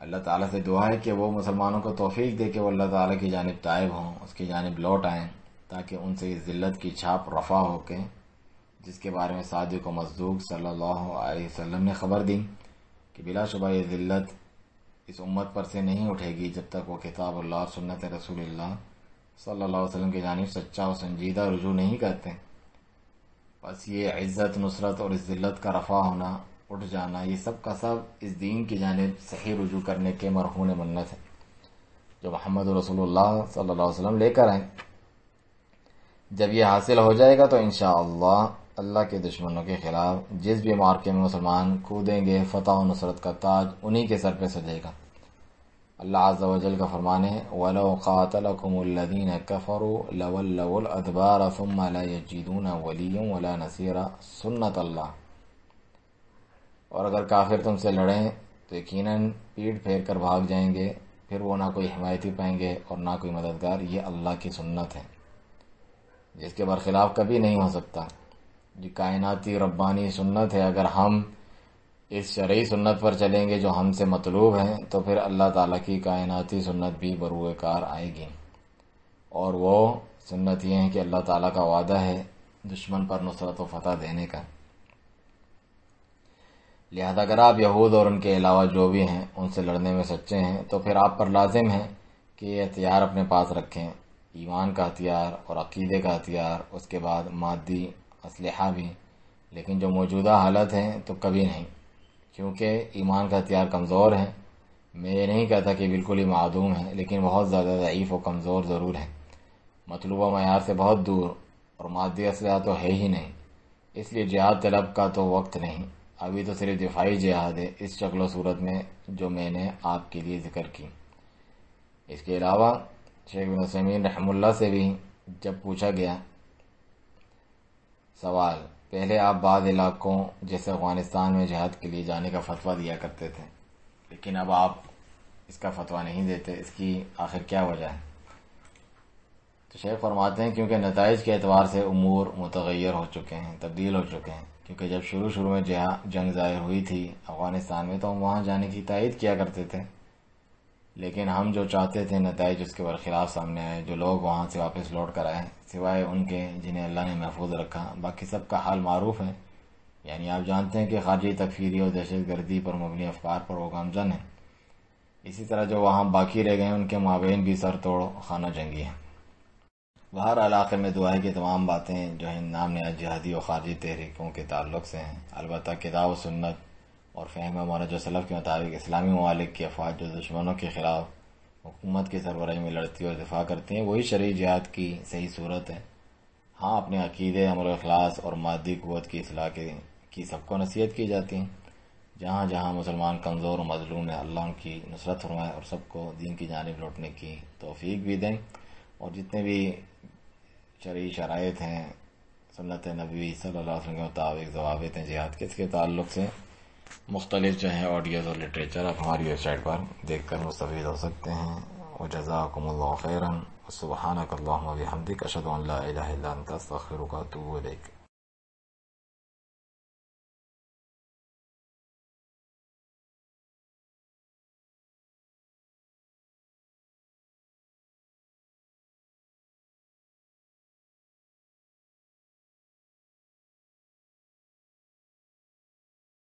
اللہ تعالیٰ سے دعا ہے کہ وہ مسلمانوں کو توفیق دے کہ وہ اللہ تعالیٰ کی جانب تائب ہوں، اس کی جانب لوٹ آئیں تاکہ ان سے اس ذلت کی چھاپ رفع ہو کے جس کے بارے میں صادق و مصدوق صلی اللہ علیہ وسلم نے خبر دی کہ بلا شبہ یہ ذلت اس امت پر سے نہیں اٹھے گی جب تک وہ کتاب اللہ اور سنت رسول اللہ صلی اللہ علیہ وسلم کی جانب سچا و سنجیدہ رجوع نہیں کرتے۔ بس یہ عزت، نصرت اور اس ذلت کا رفع ہونا، اٹھ جانا، یہ سب کا سب اس دین کی جانب صحیح رجوع کرنے کے مرہون منت ہے جو محمد رسول اللہ صلی اللہ علیہ وسلم لے کر آئے۔ جب یہ حاصل ہو جائے گا تو انشاءاللہ اللہ کے دشمنوں کے خلاف جس بھی معرکے میں مسلمان کودیں گے فتح و نصرت کا تاج انہی کے سر پہ سجے گا۔ اللہ عز و جل کا فرمان ہے وَلَوْ قَاتَلَكُمُ الَّذِينَ كَفَرُوا لَوَلَّوُا الْأَدْبَارَ ثُمَّ لَا يَجِدُونَ وَلِيًّا وَلَا نَصِيرًا سُنَّتَ اللہ۔ اور اگر کافر تم سے لڑیں تو یقیناً پیٹ پھیر کر بھاگ جائیں گے، پھر وہ نہ کوئی حمایتی پائیں گے اور نہ کوئی مددگار۔ یہ اللہ کی سنت ہے جس کے برخلاف کبھی نہیں ہو سکتا۔ یہ کائناتی ربانی سنت ہے۔ اگر ہم اس شرعی سنت پر چلیں گے جو ہم سے مطلوب ہے تو پھر اللہ تعالیٰ کی کائناتی سنت بھی بروئے کار آئے گی، اور وہ سنت یہ ہے کہ اللہ تعالیٰ کا وعدہ ہے دشمن پر نصرت و فتح دینے کا۔ لہذا اگر آپ یہود اور ان کے علاوہ جو بھی ہیں ان سے لڑنے میں سچے ہیں تو پھر آپ پر لازم ہے کہ یہ ہتھیار اپنے پاس رکھیں، ایمان کا ہتھیار اور عقیدے کا ہتھیار، اس کے بعد مادی اسلحہ بھی، لیکن جو موجودہ حالت ہے تو کبھی نہیں، کیونکہ ایمان کا ہتھیار کمزور ہے۔ میں یہ نہیں کہتا کہ بالکل ہی معدوم ہے، لیکن بہت زیادہ ضعیف و کمزور ضرور ہے، مطلوبہ معیار سے بہت دور، اور مادی اسلحہ تو ہے ہی نہیں۔ اس لیے جہاد طلب کا تو وقت نہیں، ابھی تو صرف دفاعی جہاد ہے اس شکل و صورت میں جو میں نے آپ کے لیے ذکر کی۔ اس کے علاوہ شیخ ابن عثیمین رحمہ اللہ سے بھی جب پوچھا گیا سوال، پہلے آپ بعض علاقوں جیسے افغانستان میں جہاد کے لیے جانے کا فتویٰ دیا کرتے تھے، لیکن اب آپ اس کا فتویٰ نہیں دیتے، اس کی آخر کیا وجہ ہے؟ تو شیخ فرماتے ہیں کیونکہ نتائج کے اعتبار سے امور متغیر ہو چکے ہیں، تبدیل ہو چکے ہیں۔ کیونکہ جب شروع میں جنگ ظاہر ہوئی تھی افغانستان میں تو ہم وہاں جانے کی تائید کیا کرتے تھے، لیکن ہم جو چاہتے تھے نتائج اس کے برخلاف سامنے آئے۔ جو لوگ وہاں سے واپس لوٹ کر آئے سوائے ان کے جنہیں اللہ نے محفوظ رکھا، باقی سب کا حال معروف ہے۔ یعنی آپ جانتے ہیں کہ خارجی تکفیری اور دہشت گردی پر مبنی افکار پر وہ گامزن ہیں۔ اسی طرح جو وہاں باقی رہ گئے ان کے مابین بھی سر توڑ خانہ جنگی ہیں۔ باہر علاقے میں دعا ہے کہ تمام باتیں جو ہیں نام نہاد جہادی اور خارجی تحریکوں کے تعلق سے ہیں، البتہ کتاب و سنت اور فہم مورج و سلف کے مطابق اسلامی ممالک کی افواج جو دشمنوں کے خلاف حکومت کی سربراہی میں لڑتی اور دفاع کرتی ہیں وہی شرعی جہاد کی صحیح صورت ہے۔ ہاں، اپنے عقیدے، عمل و اخلاص اور مادی قوت کی اصلاح کی سب کو نصیحت کی جاتی ہے۔ جہاں جہاں مسلمان کمزور و مظلوم ہیں اللہ ان کی نصرت فرمائے اور سب کو دین کی جانب لوٹنے کی توفیق بھی دیں، اور جتنے بھی شرعی شرائط ہیں سنت نبوی صلی اللہ علیہ وسلم کے مطابق ضوابط ہیں جہاد کے، اس کے تعلق سے مختلف جو ہیں آڈیوز اور لٹریچر آپ ہماری ویب سائٹ پر دیکھ کر مستفید ہو سکتے ہیں۔ وجزاکم اللہ خیرا، سبحانک اللہم و بحمدک، اشہد ان لا الہ الا انت، استغفرک و اتوب الیک۔